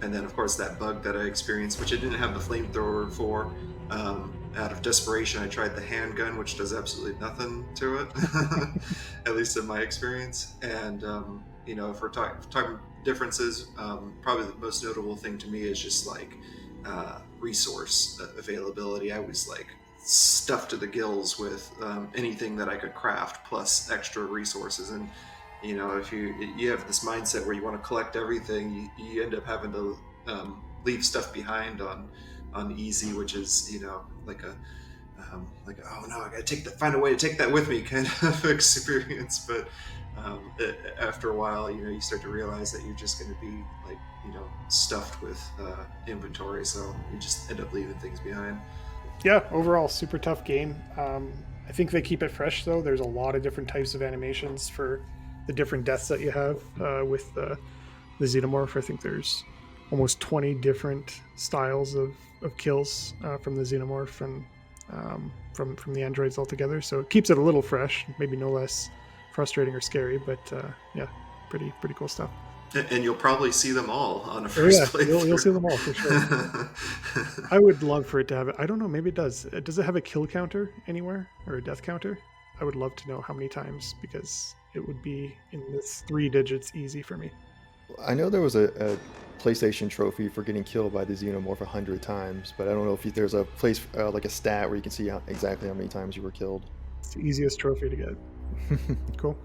And then, of course, that bug that I experienced, which I didn't have the flamethrower for. Out of desperation, I tried the handgun, which does absolutely nothing to it, at least in my experience. And if we're talking differences, probably the most notable thing to me is just like resource availability. I was like stuffed to the gills with anything that I could craft plus extra resources. And if you have this mindset where you want to collect everything, you end up having to leave stuff behind on easy, which is like oh no, I gotta find a way to take that with me kind of experience. But after a while, you start to realize that you're just going to be like stuffed with inventory, so you just end up leaving things behind. Yeah, overall super tough game. I think they keep it fresh though. There's a lot of different types of animations for the different deaths that you have with the xenomorph. I think there's almost 20 different styles of kills from the xenomorph and from the androids altogether. So it keeps it a little fresh, maybe no less frustrating or scary, but yeah, pretty cool stuff. And you'll probably see them all on a first playthrough. You'll see them all for sure. I would love for it to have it. I don't know, maybe it does. Does it have a kill counter anywhere or a death counter? I would love to know how many times, because it would be in the 3 digits easy for me. I know there was a PlayStation trophy for getting killed by the xenomorph 100 times, but I don't know if there's a place like a stat where you can see exactly how many times you were killed. It's the easiest trophy to get. Cool.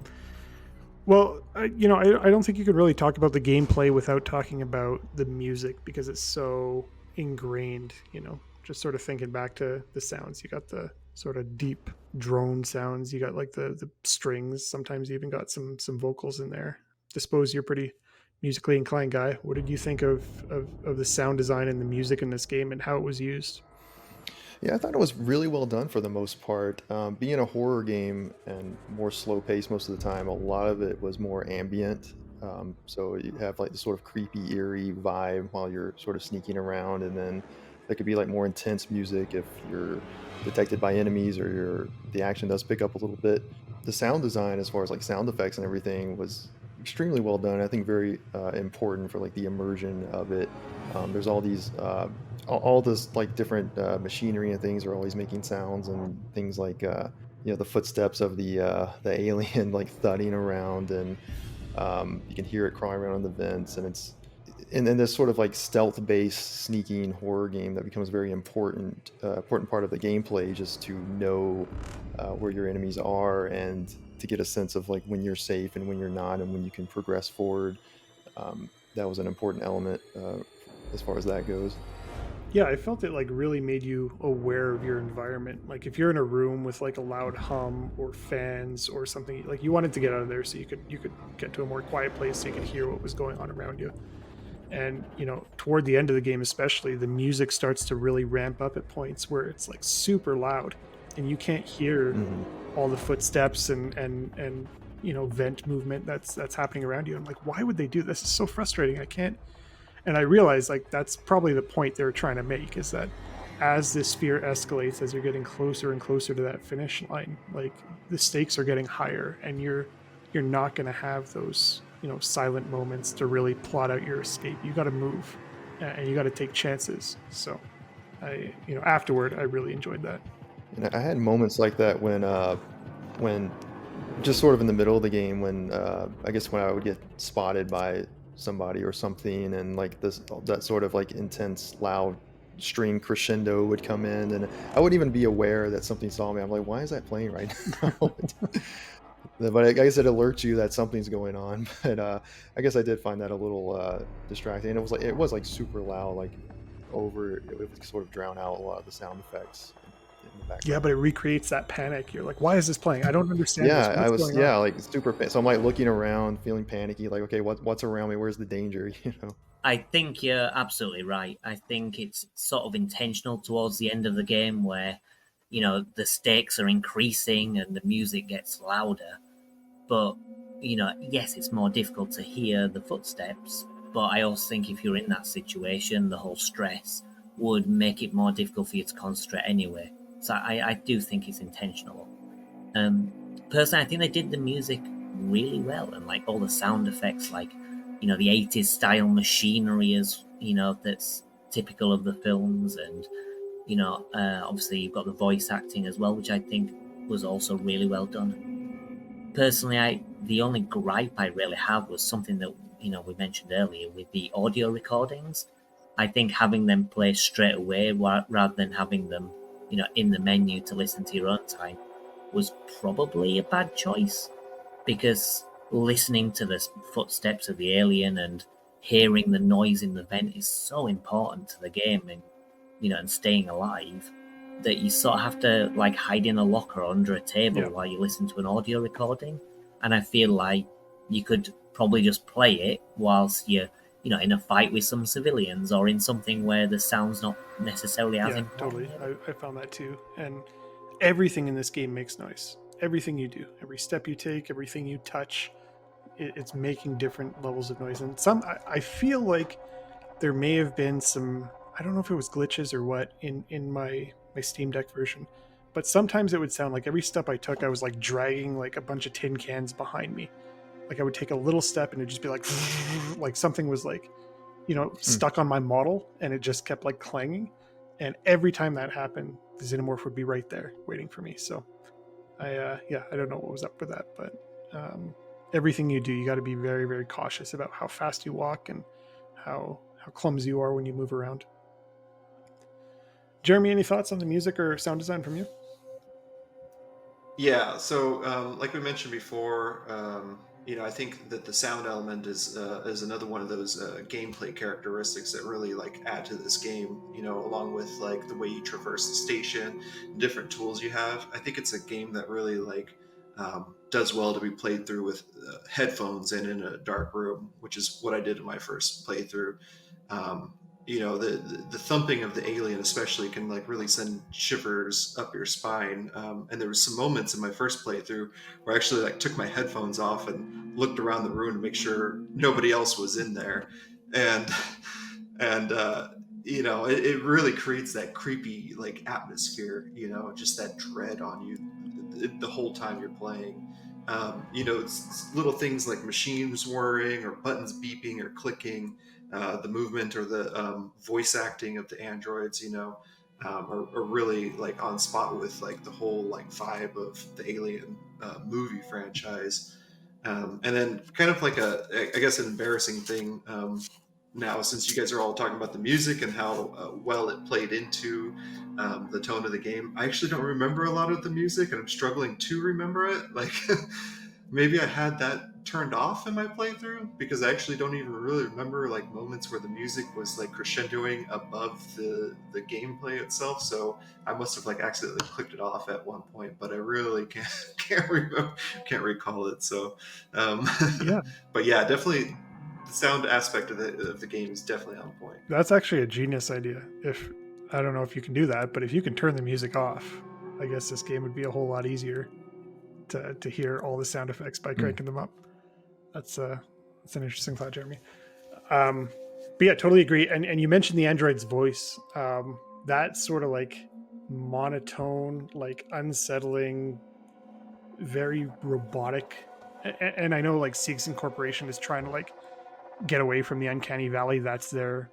Well, I don't think you could really talk about the gameplay without talking about the music, because it's so ingrained, just sort of thinking back to the sounds. You got the sort of deep drone sounds. You got like the strings. Sometimes you even got some vocals in there. Disposed, you're pretty musically inclined guy. What did you think of the sound design and the music in this game and how it was used? Yeah, I thought it was really well done for the most part. Being a horror game and more slow paced most of the time, a lot of it was more ambient. So you have like the sort of creepy, eerie vibe while you're sort of sneaking around, and then there could be like more intense music if you're detected by enemies or the action does pick up a little bit. The sound design, as far as like sound effects and everything, was extremely well done. I think very important for like the immersion of it. There's all these all this like different machinery and things are always making sounds, and things like the footsteps of the alien like thudding around, and you can hear it crawling around in the vents, and then this sort of like stealth-based sneaking horror game that becomes very important part of the gameplay, just to know where your enemies are and to get a sense of like when you're safe and when you're not, and when you can progress forward. That was an important element as far as that goes. Yeah, I felt it like really made you aware of your environment. Like if you're in a room with like a loud hum or fans or something, like you wanted to get out of there so you could get to a more quiet place so you could hear what was going on around you. And toward the end of the game especially, the music starts to really ramp up at points where it's like super loud and you can't hear all the footsteps and vent movement that's happening around you. I'm like, why would they do this? It's so frustrating. I can't. And I realized like that's probably the point they were trying to make, is that as this fear escalates, as you're getting closer and closer to that finish line, like the stakes are getting higher, and you're not going to have those silent moments to really plot out your escape. You got to move, and you got to take chances. So, afterward, I really enjoyed that. And I had moments like that when just sort of in the middle of the game when I guess when I would get spotted by somebody or something, and like this that sort of like intense, loud string crescendo would come in, and I wouldn't even be aware that something saw me. I'm like, why is that playing right now? But I guess it alerts you that something's going on. But I guess I did find that a little distracting. And it was like super loud, like it would sort of drown out a lot of the sound effects in the Yeah, background. but it recreates that panic. You're like, why is this playing? I don't understand this. Yeah, I What's was, going yeah, on? like super. So I'm like looking around, feeling panicky, like, okay, what's around me? Where's the danger? You know? I think you're absolutely right. I think it's sort of intentional towards the end of the game where, the stakes are increasing and the music gets louder. But, yes, it's more difficult to hear the footsteps. But I also think if you're in that situation, the whole stress would make it more difficult for you to concentrate anyway. So I do think it's intentional. Um, Personally, I think they did the music really well, and like all the sound effects, like the '80s style machinery, is that's typical of the films, and obviously you've got the voice acting as well, which I think was also really well done. Personally, I the only gripe I really have was something that we mentioned earlier with the audio recordings. I think having them play straight away rather than having them in the menu to listen to your own time was probably a bad choice, because listening to the footsteps of the alien and hearing the noise in the vent is so important to the game, and and staying alive, that you sort of have to like hide in a locker or under a table Yeah. while you listen to an audio recording. And I feel like you could probably just play it whilst you're in a fight with some civilians, or in something where the sound's not necessarily as Yeah, important. totally. I found that too. And everything in this game makes noise. Everything you do, every step you take, everything you touch, it's making different levels of noise. And I feel like there may have been some, I don't know if it was glitches or what in my Steam Deck version, but sometimes it would sound like every step I took, I was like dragging like a bunch of tin cans behind me. Like I would take a little step and it'd just be like, like something was like, Hmm. stuck on my model, and it just kept like clanging. And every time that happened, the xenomorph would be right there waiting for me. So I don't know what was up with that, but everything you do, you got to be very, very cautious about how fast you walk and how clumsy you are when you move around. Jeremy, any thoughts on the music or sound design from you? Yeah, so like we mentioned before, I think that the sound element is another one of those gameplay characteristics that really like add to this game. Along with like the way you traverse the station, different tools you have. I think it's a game that really like does well to be played through with headphones and in a dark room, which is what I did in my first playthrough. Um, the thumping of the alien especially can like really send shivers up your spine, and there was some moments in my first playthrough where I actually like took my headphones off and looked around the room to make sure nobody else was in there, and and it really creates that creepy like atmosphere, just that dread on you the whole time you're playing. It's little things like machines whirring or buttons beeping or clicking, the movement or the voice acting of the androids, are really like on spot with like the whole like vibe of the Alien movie franchise. And then kind of like I guess, an embarrassing thing, now, since you guys are all talking about the music and how well it played into the tone of the game, I actually don't remember a lot of the music, and I'm struggling to remember it. Like, maybe I had that turned off in my playthrough, because I actually don't even really remember like moments where the music was like crescendoing above the gameplay itself. So I must have like accidentally clicked it off at one point, but I really can't remember, can't recall it. So, um, Yeah, but yeah, definitely the sound aspect of the game is definitely on point. that's actually a genius idea. If I don't know if you can do that, but if you can turn the music off, I guess this game would be a whole lot easier to hear all the sound effects by Hmm. cranking them up. That's an interesting thought, Jeremy. Um, but yeah, totally agree. And you mentioned the android's voice. That sort of like monotone, like unsettling, very robotic and I know like Siegs Incorporation is trying to like get away from the uncanny valley. That's their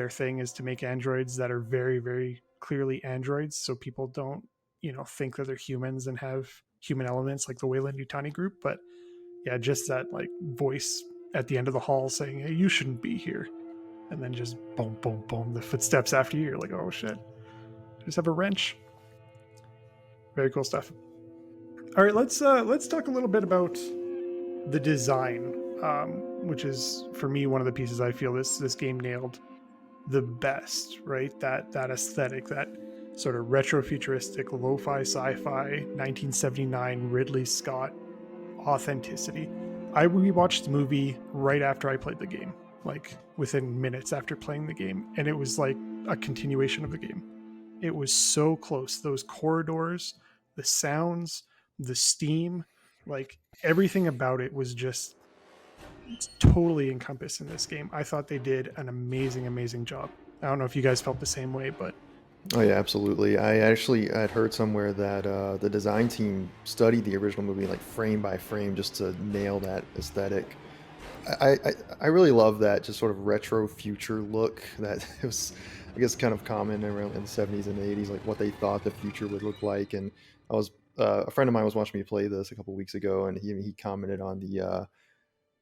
thing, is to make androids that are very, very clearly androids, so people don't, think that they're humans and have human elements like the Weyland-Yutani group. But yeah, just that like voice at the end of the hall saying, "Hey, you shouldn't be here," and then just boom, boom, boom, the footsteps after you. You're like, oh shit, just have a wrench. Very cool stuff. All right, let's talk a little bit about the design, which is for me one of the pieces I feel this game nailed the best. Right, that aesthetic, that sort of retro futuristic, lo-fi, sci-fi, 1979 Ridley Scott authenticity. I rewatched the movie right after I played the game, like within minutes after playing the game, and it was like a continuation of the game. It was so close. Those corridors, the sounds, the steam, like everything about it was just totally encompassed in this game. I thought they did an amazing, amazing job. I don't know if you guys felt the same way, but Oh yeah, absolutely. I'd heard somewhere that the design team studied the original movie like frame by frame just to nail that aesthetic. I really love that just sort of retro future look that it was, I guess, kind of common around in the 70s and 80s, like what they thought the future would look like. And I was a friend of mine was watching me play this a couple weeks ago, and he commented on the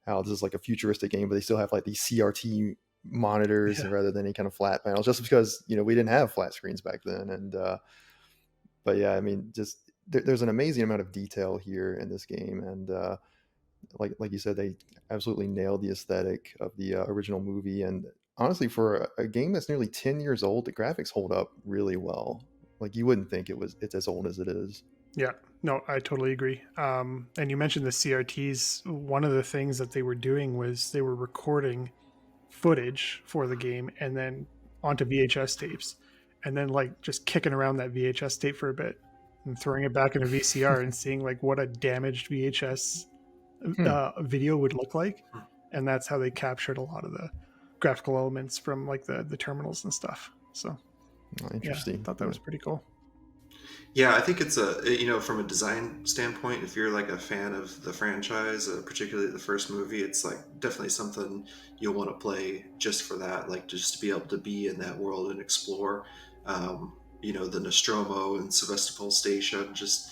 how this is like a futuristic game, but they still have like these CRT monitors yeah. rather than any kind of flat panels, just because we didn't have flat screens back then. And but yeah, I mean, just there's an amazing amount of detail here in this game, and like you said, they absolutely nailed the aesthetic of the original movie. And honestly, for a game that's nearly 10 years old, the graphics hold up really well. Like you wouldn't think it's as old as it is. Yeah, no, I totally agree. And you mentioned the CRTs. One of the things that they were doing was they were recording footage for the game and then onto VHS tapes, and then like just kicking around that VHS tape for a bit and throwing it back in a VCR and seeing like what a damaged VHS video would look like. And that's how they captured a lot of the graphical elements from like the terminals and stuff. So Interesting. yeah, I thought that was pretty cool. Yeah, I think it's from a design standpoint, if you're like a fan of the franchise, particularly the first movie, it's like definitely something you'll want to play just for that, like just to be able to be in that world and explore, the Nostromo and Sevastopol Station. Just,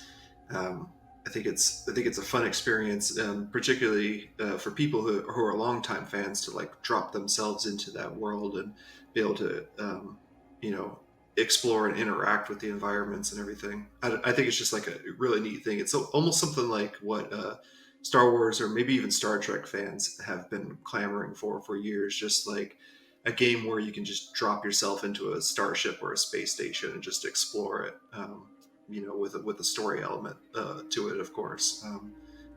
I think it's a fun experience, particularly for people who are longtime fans, to like drop themselves into that world and be able to, you know, explore and interact with the environments and everything. I think it's just like a really neat thing. It's almost something like what Star Wars or maybe even Star Trek fans have been clamoring for years. Just like a game where you can just drop yourself into a starship or a space station and just explore it. With a story element to it, of course.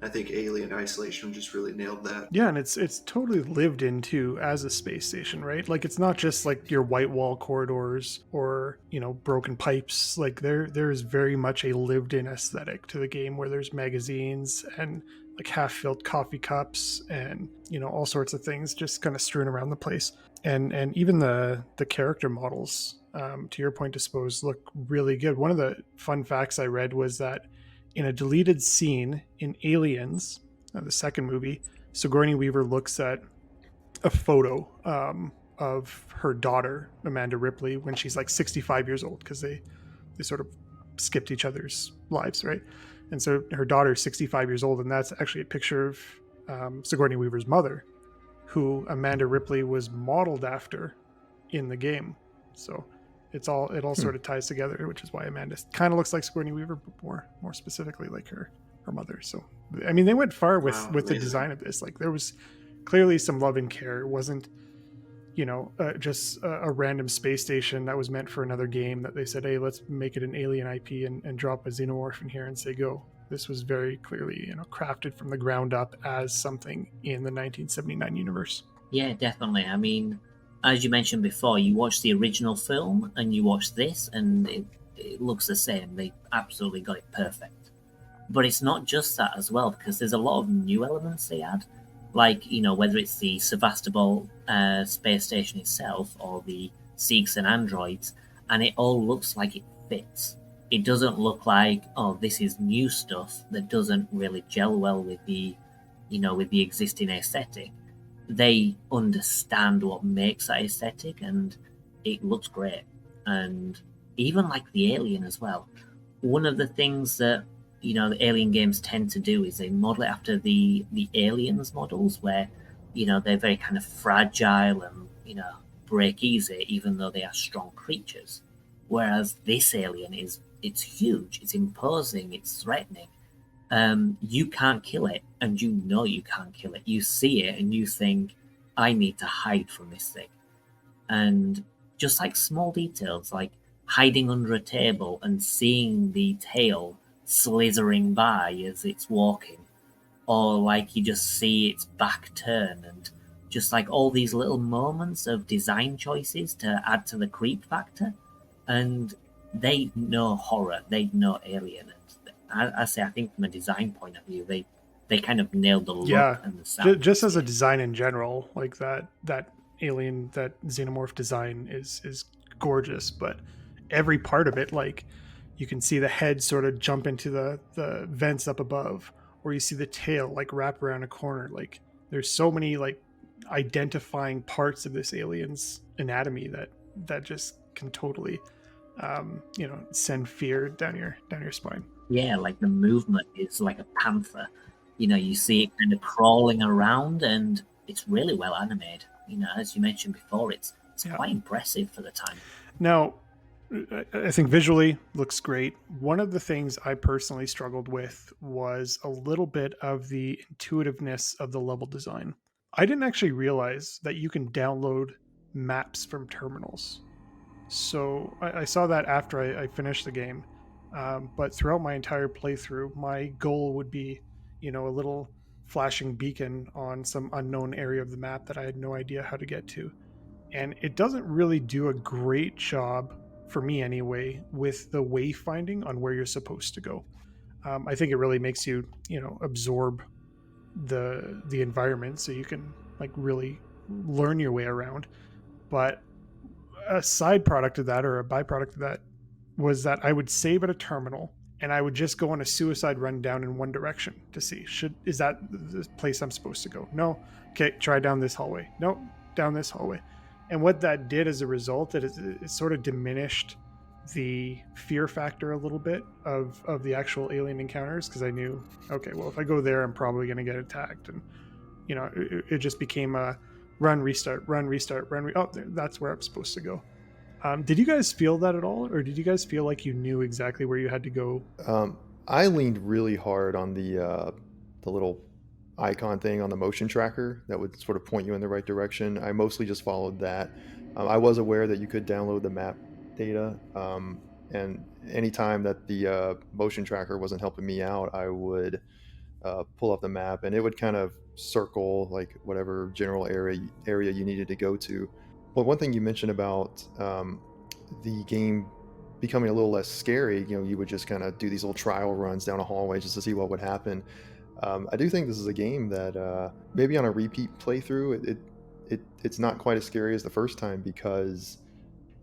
I think Alien Isolation just really nailed that. Yeah, and it's totally lived into as a space station, right? Like it's not just like your white wall corridors or, broken pipes. Like there's very much a lived in aesthetic to the game where there's magazines and like half-filled coffee cups and, all sorts of things just kind of strewn around the place. And even the character models, to your point, Disposed, look really good. One of the fun facts I read was that in a deleted scene in Aliens, the second movie, Sigourney Weaver looks at a photo of her daughter, Amanda Ripley, when she's like 65 years old, because they sort of skipped each other's lives, right? And so her daughter is 65 years old, and that's actually a picture of Sigourney Weaver's mother, who Amanda Ripley was modeled after in the game. So it all sort of ties together, which is why Amanda kind of looks like Sigourney Weaver, but more specifically like her mother. So I mean, they went far with the design of this. Like there was clearly some love and care. It wasn't just a random space station that was meant for another game that they said, hey, let's make it an alien IP and drop a xenomorph in here and say go. This was very clearly crafted from the ground up as something in the 1979 universe. Yeah, definitely. I mean, as you mentioned before, you watch the original film and you watch this, and it looks the same. They absolutely got it perfect. But it's not just that as well, because there's a lot of new elements they add. Like, whether it's the Sevastopol space station itself or the Siegs and androids, and it all looks like it fits. it doesn't look like, oh, this is new stuff that doesn't really gel well with the, with the existing aesthetic. They understand what makes that aesthetic, and it looks great. And even like the Alien as well. One of the things that the Alien games tend to do is they model it after the Aliens models, where they're very kind of fragile and break easy, even though they are strong creatures. Whereas this alien it's huge, it's imposing, it's threatening. You can't kill it, and you can't kill it. You see it, and you think, I need to hide from this thing. And just like small details, like hiding under a table and seeing the tail slithering by as it's walking, or like you just see its back turn, and just like all these little moments of design choices to add to the creep factor. And they know horror, they know Alien. And I say, I think from a design point of view, they kind of nailed the look and the sound. Just as a design in general, like that alien, that xenomorph design is gorgeous, but every part of it, like you can see the head sort of jump into the vents up above, or you see the tail like wrap around a corner. Like there's so many like identifying parts of this alien's anatomy that just can totally send fear down your spine. Yeah, like the movement is like a panther. You see it kind of crawling around, and it's really well animated. As you mentioned before, it's quite impressive for the time. Now, I think visually looks great. One of the things I personally struggled with was a little bit of the intuitiveness of the level design. I didn't actually realize that you can download maps from terminals. So I saw that after I finished the game. But throughout my entire playthrough, my goal would be, a little flashing beacon on some unknown area of the map that I had no idea how to get to. And it doesn't really do a great job, for me anyway, with the wayfinding on where you're supposed to go. I think it really makes you, absorb the environment so you can like really learn your way around. But a side product of that, or a byproduct of that, was that I would save at a terminal and I would just go on a suicide run down in one direction to see, is that the place I'm supposed to go? No. Okay, try down this hallway. No, down this hallway. And what that did as a result, it sort of diminished the fear factor a little bit of the actual alien encounters, because I knew, okay, well, if I go there, I'm probably going to get attacked. And, it just became a run, restart, that's where I'm supposed to go. Did you guys feel that at all, or did you guys feel like you knew exactly where you had to go? I leaned really hard on the little icon thing on the motion tracker that would sort of point you in the right direction. I mostly just followed that. I was aware that you could download the map data, and anytime that the motion tracker wasn't helping me out, I would pull up the map, and it would kind of circle like whatever general area you needed to go to. Well, one thing you mentioned about the game becoming a little less scary, you would just kind of do these little trial runs down a hallway just to see what would happen. I do think this is a game that maybe on a repeat playthrough, it's not quite as scary as the first time, because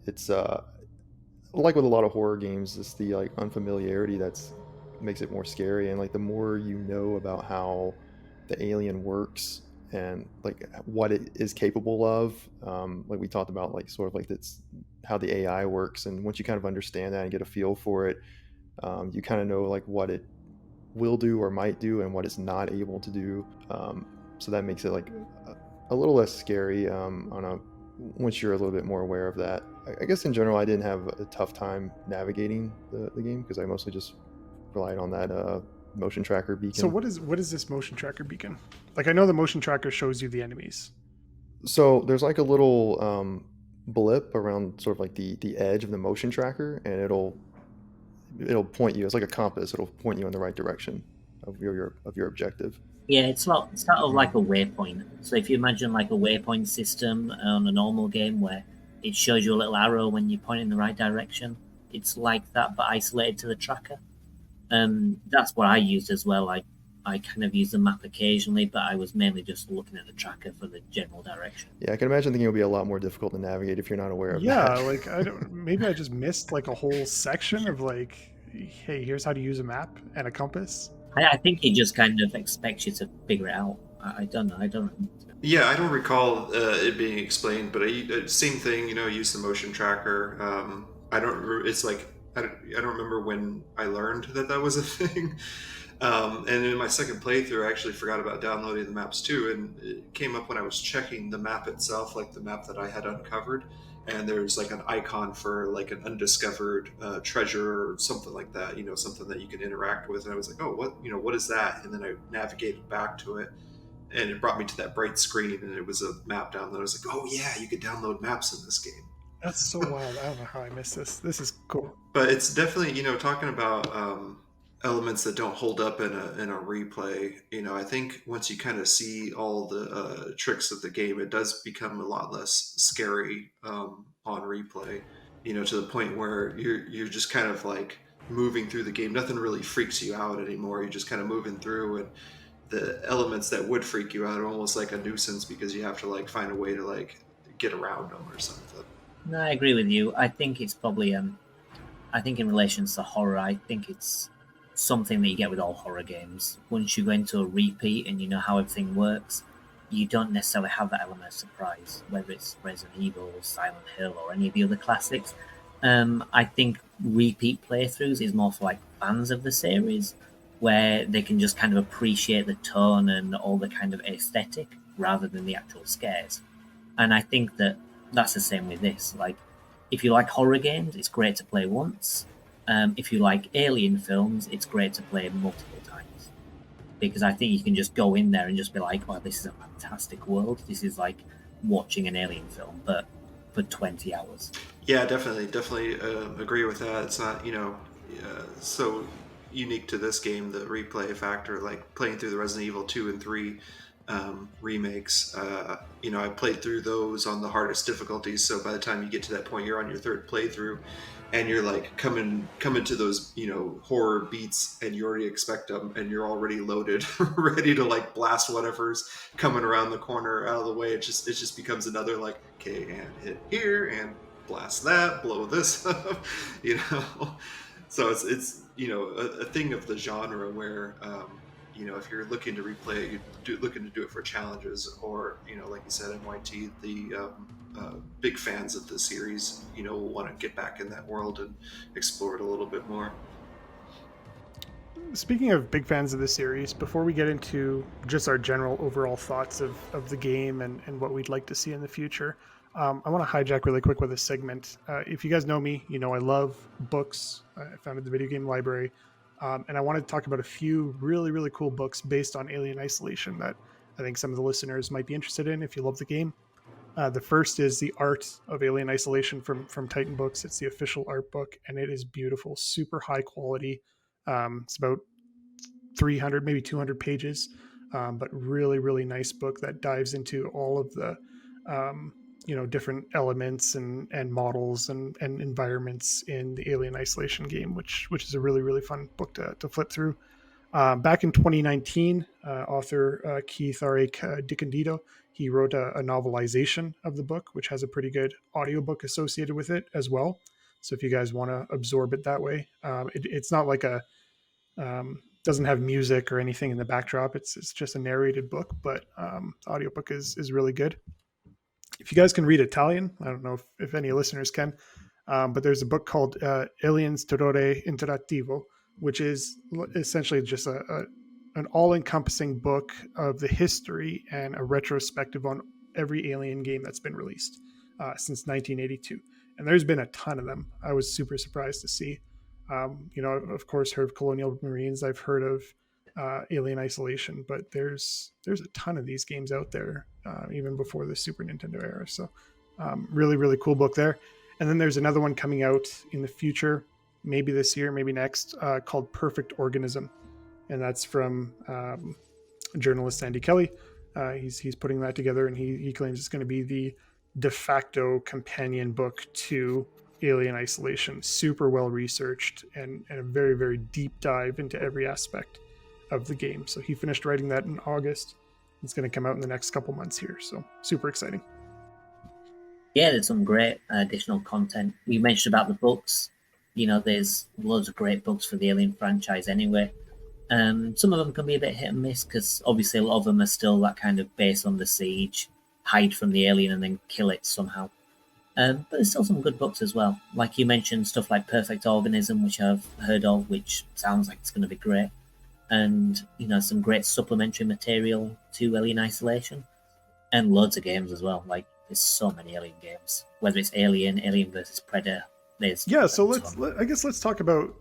it's like with a lot of horror games, it's the like unfamiliarity that's makes it more scary. And like the more you know about how the alien works and like what it is capable of, like we talked about, like sort of like that's how the AI works. And once you kind of understand that and get a feel for it, you kind of know like what it will do or might do and what it's not able to do. So that makes it like a little less scary once you're a little bit more aware of that. I guess in general, I didn't have a tough time navigating the game, because I mostly just relied on that motion tracker beacon. So what is this motion tracker beacon? Like, I know the motion tracker shows you the enemies. So there's like a little blip around sort of like the edge of the motion tracker, and it'll point you. It's like a compass. It'll point you in the right direction of your objective. Yeah, it's sort of like a waypoint. So if you imagine like a waypoint system on a normal game where it shows you a little arrow when you point in the right direction, it's like that, but isolated to the tracker. That's what I used as well. I kind of used the map occasionally, but I was mainly just looking at the tracker for the general direction. Yeah, I can imagine the game will be a lot more difficult to navigate if you're not aware of that. Yeah, like maybe I just missed like a whole section of like hey, here's how to use a map and a compass. I think he just kind of expects you to figure it out. I don't know. I don't. Yeah, I don't recall it being explained, but same thing. Use the motion tracker. I don't. It's like I don't remember when I learned that was a thing. And in my second playthrough, I actually forgot about downloading the maps too, and it came up when I was checking the map itself, like the map that I had uncovered, and there's like an icon for like an undiscovered treasure or something like that, something that you can interact with. And I was like, oh, what is that? And then I navigated back to it, and it brought me to that bright screen, and it was a map download. I was like, oh yeah, you could download maps in this game. That's so wild. I don't know how I missed this. This is cool. But it's definitely, talking about elements that don't hold up in a replay. I think once you kind of see all the tricks of the game, it does become a lot less scary on replay. To the point where you're just kind of like moving through the game. Nothing really freaks you out anymore. You're just kind of moving through, and the elements that would freak you out are almost like a nuisance because you have to like find a way to like get around them or something. No, I agree with you. I think it's probably I think in relation to horror, I think it's something that you get with all horror games. Once you go into a repeat and you know how everything works, you don't necessarily have that element of surprise, whether it's Resident Evil, Silent Hill, or any of the other classics. I think repeat playthroughs is more for like fans of the series, where they can just kind of appreciate the tone and all the kind of aesthetic rather than the actual scares. And I think that that's the same with this. Like, if you like horror games, it's great to play once. If you like alien films, it's great to play multiple times. Because I think you can just go in there and just be like, oh, this is a fantastic world. This is like watching an alien film, but for 20 hours. Yeah, definitely agree with that. It's not, so unique to this game, the replay factor, like playing through the Resident Evil 2 and 3 remakes. I played through those on the hardest difficulties, so by the time you get to that point, you're on your third playthrough, and you're like coming to those horror beats, and you already expect them, and you're already loaded, ready to like blast whatever's coming around the corner out of the way. It just becomes another like, okay, and hit here and blast that, blow this up, So it's a thing of the genre where if you're looking to replay it, you're looking to do it for challenges, or like you said, MYT, the big fans of the series, will want to get back in that world and explore it a little bit more. Speaking of big fans of the series, before we get into just our general overall thoughts of the game and what we'd like to see in the future, I want to hijack really quick with a segment. If you guys know me, I love books. I founded the video game library. And I wanted to talk about a few really, really cool books based on Alien Isolation that I think some of the listeners might be interested in if you love the game. The first is The Art of Alien Isolation from Titan Books. It's the official art book, and it is beautiful, super high quality. It's about 300, maybe 200 pages, but really, really nice book that dives into all of the different elements and models and environments in the Alien Isolation game, which is a really, really fun book to flip through. Back in 2019, author Keith R.A. DiCandido, he wrote a novelization of the book, which has a pretty good audiobook associated with it as well. So if you guys want to absorb it that way, it's not like doesn't have music or anything in the backdrop. It's just a narrated book, but the audiobook is really good. If you guys can read Italian, I don't know if any listeners can, but there's a book called Aliens Terrore Interattivo, which is essentially just an all-encompassing book of the history and a retrospective on every Alien game that's been released since 1982. And there's been a ton of them. I was super surprised to see. Of course, heard of Colonial Marines. I've heard of Alien Isolation, but there's a ton of these games out there, even before the Super Nintendo era. So really, really cool book there. And then there's another one coming out in the future, maybe this year, maybe next, called Perfect Organism. And that's from journalist Andy Kelly. He's putting that together, and he claims it's going to be the de facto companion book to Alien Isolation. Super well researched and a very, very deep dive into every aspect of the game. So he finished writing that in August. It's going to come out in the next couple months here. So super exciting. Yeah, there's some great additional content. You mentioned about the books. There's loads of great books for the Alien franchise anyway. Some of them can be a bit hit and miss because obviously a lot of them are still that kind of base on the siege, hide from the alien and then kill it somehow. But there's still some good books as well. Like you mentioned, stuff like Perfect Organism, which I've heard of, which sounds like it's going to be great. And, some great supplementary material to Alien Isolation. And loads of games as well. Like, there's so many Alien games. Whether it's Alien versus Predator, there's So let's talk about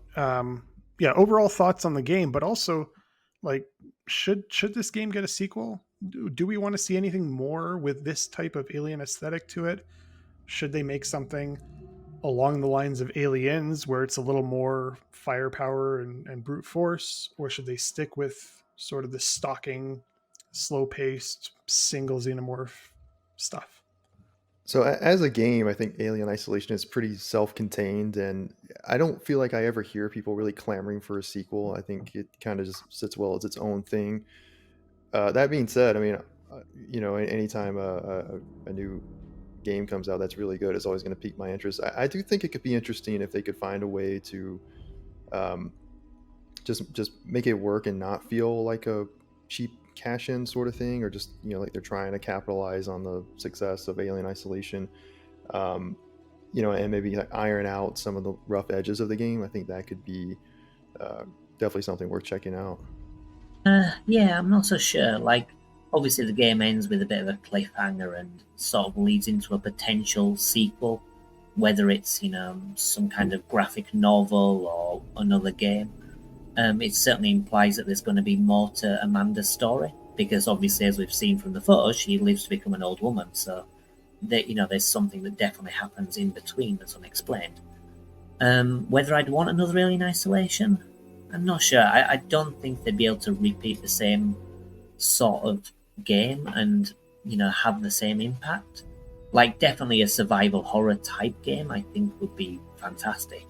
overall thoughts on the game, but also like should this game get a sequel? Do we want to see anything more with this type of alien aesthetic to it? Should they make something along the lines of Aliens where it's a little more firepower and brute force, or should they stick with sort of the stalking, slow-paced single xenomorph stuff? So as a game, I think Alien Isolation is pretty self-contained, and I don't feel like I ever hear people really clamoring for a sequel. I think it kind of just sits well as its own thing. That being said, I mean, anytime a new game comes out that's really good, it's always going to pique my interest. I do think it could be interesting if they could find a way to just make it work and not feel like a cheap cash-in sort of thing, or just like they're trying to capitalize on the success of Alien Isolation, and maybe like iron out some of the rough edges of the game. I think that could be definitely something worth checking out. Yeah, I'm not so sure. Like, obviously the game ends with a bit of a cliffhanger and sort of leads into a potential sequel, whether it's some kind of graphic novel or another game. It certainly implies that there's going to be more to Amanda's story, because obviously, as we've seen from the photos, she lives to become an old woman. So, there's something that definitely happens in between that's unexplained. Whether I'd want another Alien Isolation, I'm not sure. I don't think they'd be able to repeat the same sort of game and have the same impact. Like, definitely a survival horror type game, I think, would be fantastic.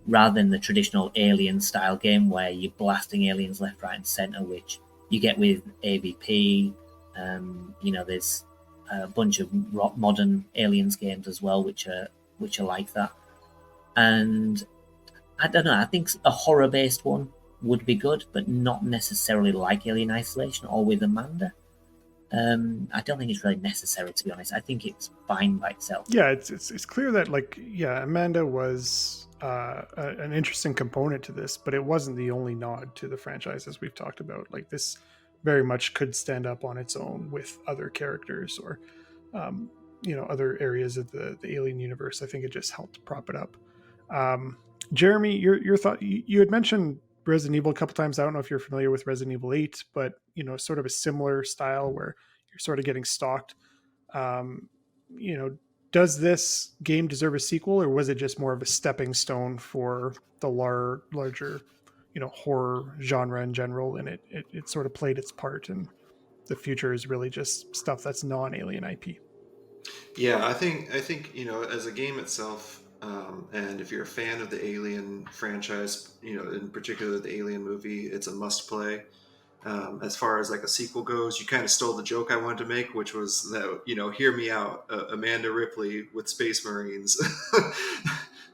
Rather than the traditional Alien style game where you're blasting aliens left, right, and center, which you get with AVP. There's a bunch of modern Aliens games as well, which are like that. And I don't know. I think a horror-based one would be good, but not necessarily like Alien Isolation or with Amanda. I don't think it's really necessary, to be honest. I think it's fine by itself. Yeah, it's clear that Amanda was an interesting component to this, but it wasn't the only nod to the franchise, as we've talked about. Like, this very much could stand up on its own with other characters or other areas of the Alien universe. I think it just helped prop it up. Jeremy, your thought, you had mentioned Resident Evil a couple times. I don't know if you're familiar with Resident Evil 8, but sort of a similar style where you're sort of getting stalked. Does this game deserve a sequel, or was it just more of a stepping stone for the larger horror genre in general, and it sort of played its part, and the future is really just stuff that's non-Alien IP? Yeah, I think as a game itself, and if you're a fan of the Alien franchise, in particular the Alien movie, it's a must play. As far as like a sequel goes, you kind of stole the joke I wanted to make, which was that hear me out, Amanda Ripley with Space Marines.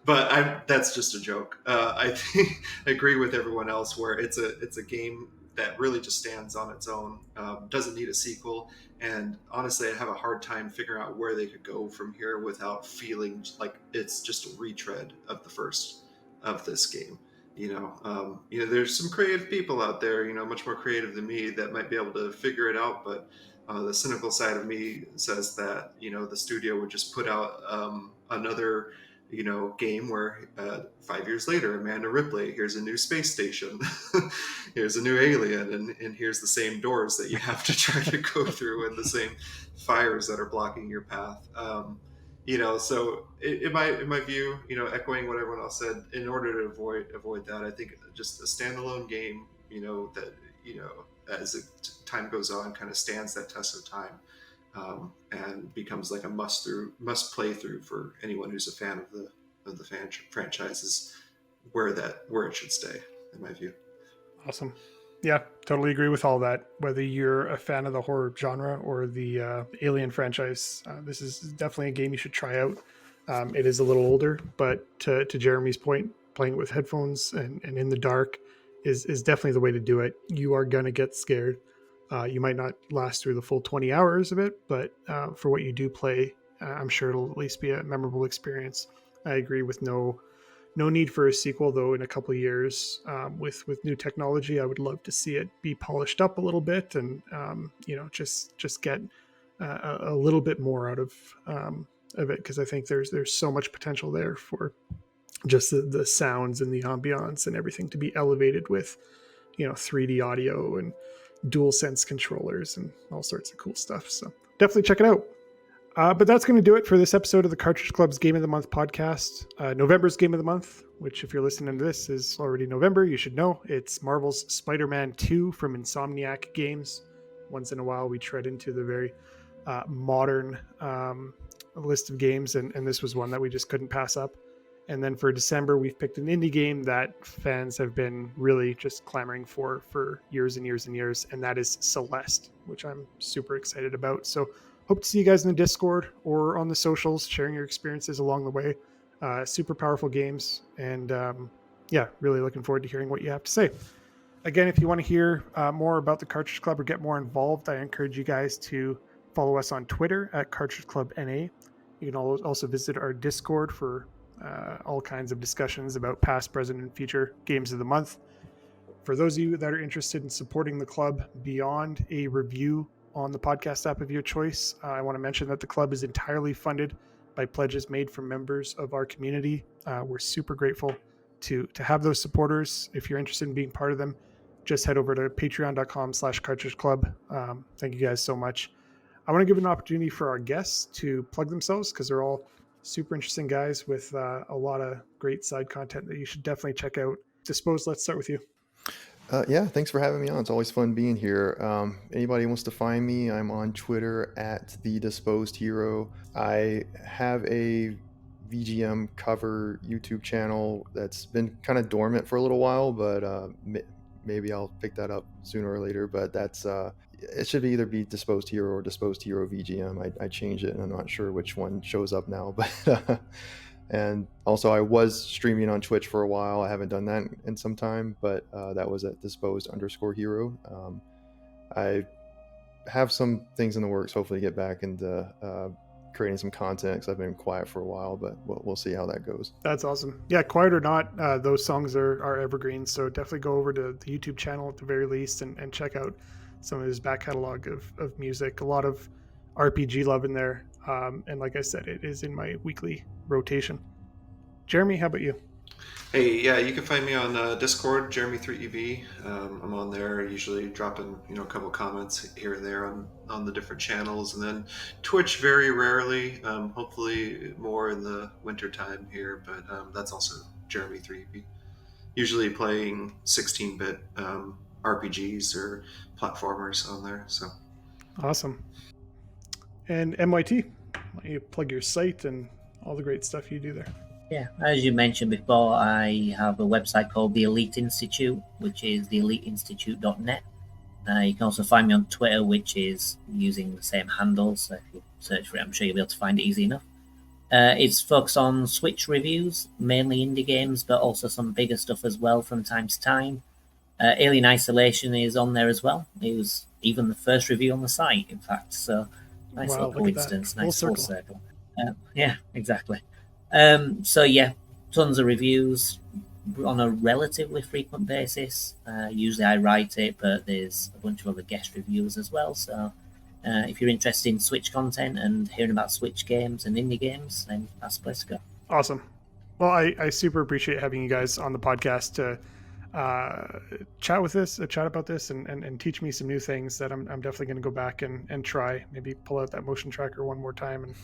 But that's just a joke. I think I agree with everyone else where it's a game that really just stands on its own, doesn't need a sequel. And honestly, I have a hard time figuring out where they could go from here without feeling like it's just a retread of the first of this game. There's some creative people out there, much more creative than me, that might be able to figure it out. But the cynical side of me says that, the studio would just put out another game where 5 years later, Amanda Ripley, here's a new space station, here's a new alien, and here's the same doors that you have to try to go through, and the same fires that are blocking your path. So in my view, echoing what everyone else said, in order to avoid that, I think just a standalone game, that as time goes on, kind of stands that test of time. And becomes like a must play through for anyone who's a fan of the franchise, is where it should stay, in my view. Awesome. Yeah, totally agree with all that. Whether you're a fan of the horror genre or the Alien franchise, this is definitely a game you should try out. It is a little older, but to Jeremy's point, playing it with headphones and in the dark is definitely the way to do it. You are going to get scared. You might not last through the full 20 hours of it, but for what you do play, I'm sure it'll at least be a memorable experience. I agree with no need for a sequel, though. In a couple of years, with new technology, I would love to see it be polished up a little bit, and just get a little bit more out of it, because I think there's so much potential there for just the sounds and the ambiance and everything to be elevated with 3D audio and dual sense controllers and all sorts of cool stuff. So definitely check it out. But that's going to do it for this episode of the Cartridge Club's Game of the Month podcast. November's Game of the Month, which if you're listening to this is already November, you should know. It's Marvel's Spider-Man 2 from Insomniac Games. Once in a while, we tread into the very modern list of games, and this was one that we just couldn't pass up. And then for December, we've picked an indie game that fans have been really just clamoring for years and years and years, and that is Celeste, which I'm super excited about. So hope to see you guys in the Discord or on the socials, sharing your experiences along the way. Super powerful games, and really looking forward to hearing what you have to say. Again, if you want to hear more about the Cartridge Club or get more involved, I encourage you guys to follow us on Twitter at Cartridge Club NA. You can also visit our Discord for all kinds of discussions about past, present, and future games of the month. For those of you that are interested in supporting the club beyond a review on the podcast app of your choice, I want to mention that the club is entirely funded by pledges made from members of our community. We're super grateful to have those supporters. If you're interested in being part of them, just head over to patreon.com/Cartridge Club. Thank you guys so much. I want to give an opportunity for our guests to plug themselves, because they're all super interesting guys with a lot of great side content that you should definitely check out. Disposed, let's start with you. Thanks for having me on. It's always fun being here. Anybody wants to find me, I'm on Twitter at the Disposed Hero. I have a VGM cover YouTube channel that's been kind of dormant for a little while, but maybe I'll pick that up sooner or later. But that's it should either be Disposed Hero or Disposed Hero VGM. I changed it, and I'm not sure which one shows up now. But and also, I was streaming on Twitch for a while. I haven't done that in some time, but that was at Disposed_Hero. I have some things in the works. Hopefully, get back into creating some content, because I've been quiet for a while, but we'll see how that goes. That's awesome. Yeah, quiet or not, those songs are evergreen. So definitely go over to the YouTube channel at the very least and check out some of his back catalog of music. A lot of RPG love in there. And like I said, it is in my weekly rotation. Jeremy, how about you? Hey, yeah, you can find me on Discord, Jeremy3EV. I'm on there, usually dropping a couple comments here and there on the different channels, and then Twitch very rarely. Hopefully more in the winter time here, but that's also Jeremy3EV. Usually playing 16-bit RPGs or platformers on there. So awesome. And MYT, why don't you plug your site and all the great stuff you do there? Yeah, as you mentioned before, I have a website called The Elite Institute, which is theeliteinstitute.net. You can also find me on Twitter, which is using the same handle, so if you search for it, I'm sure you'll be able to find it easy enough. It's focused on Switch reviews, mainly indie games, but also some bigger stuff as well from time to time. Alien Isolation is on there as well. It was even the first review on the site, in fact, so nice little coincidence, nice full circle. Yeah, exactly. So yeah, tons of reviews on a relatively frequent basis. Usually I write it, but there's a bunch of other guest reviewers as well. So if you're interested in Switch content and hearing about Switch games and indie games, then that's the place to go. Awesome. Well, I super appreciate having you guys on the podcast to chat about this and teach me some new things that I'm definitely going to go back and try. Maybe pull out that motion tracker one more time and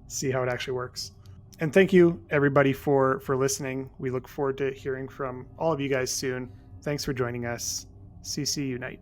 see how it actually works. And thank you, everybody, for listening. We look forward to hearing from all of you guys soon. Thanks for joining us. CC Unite.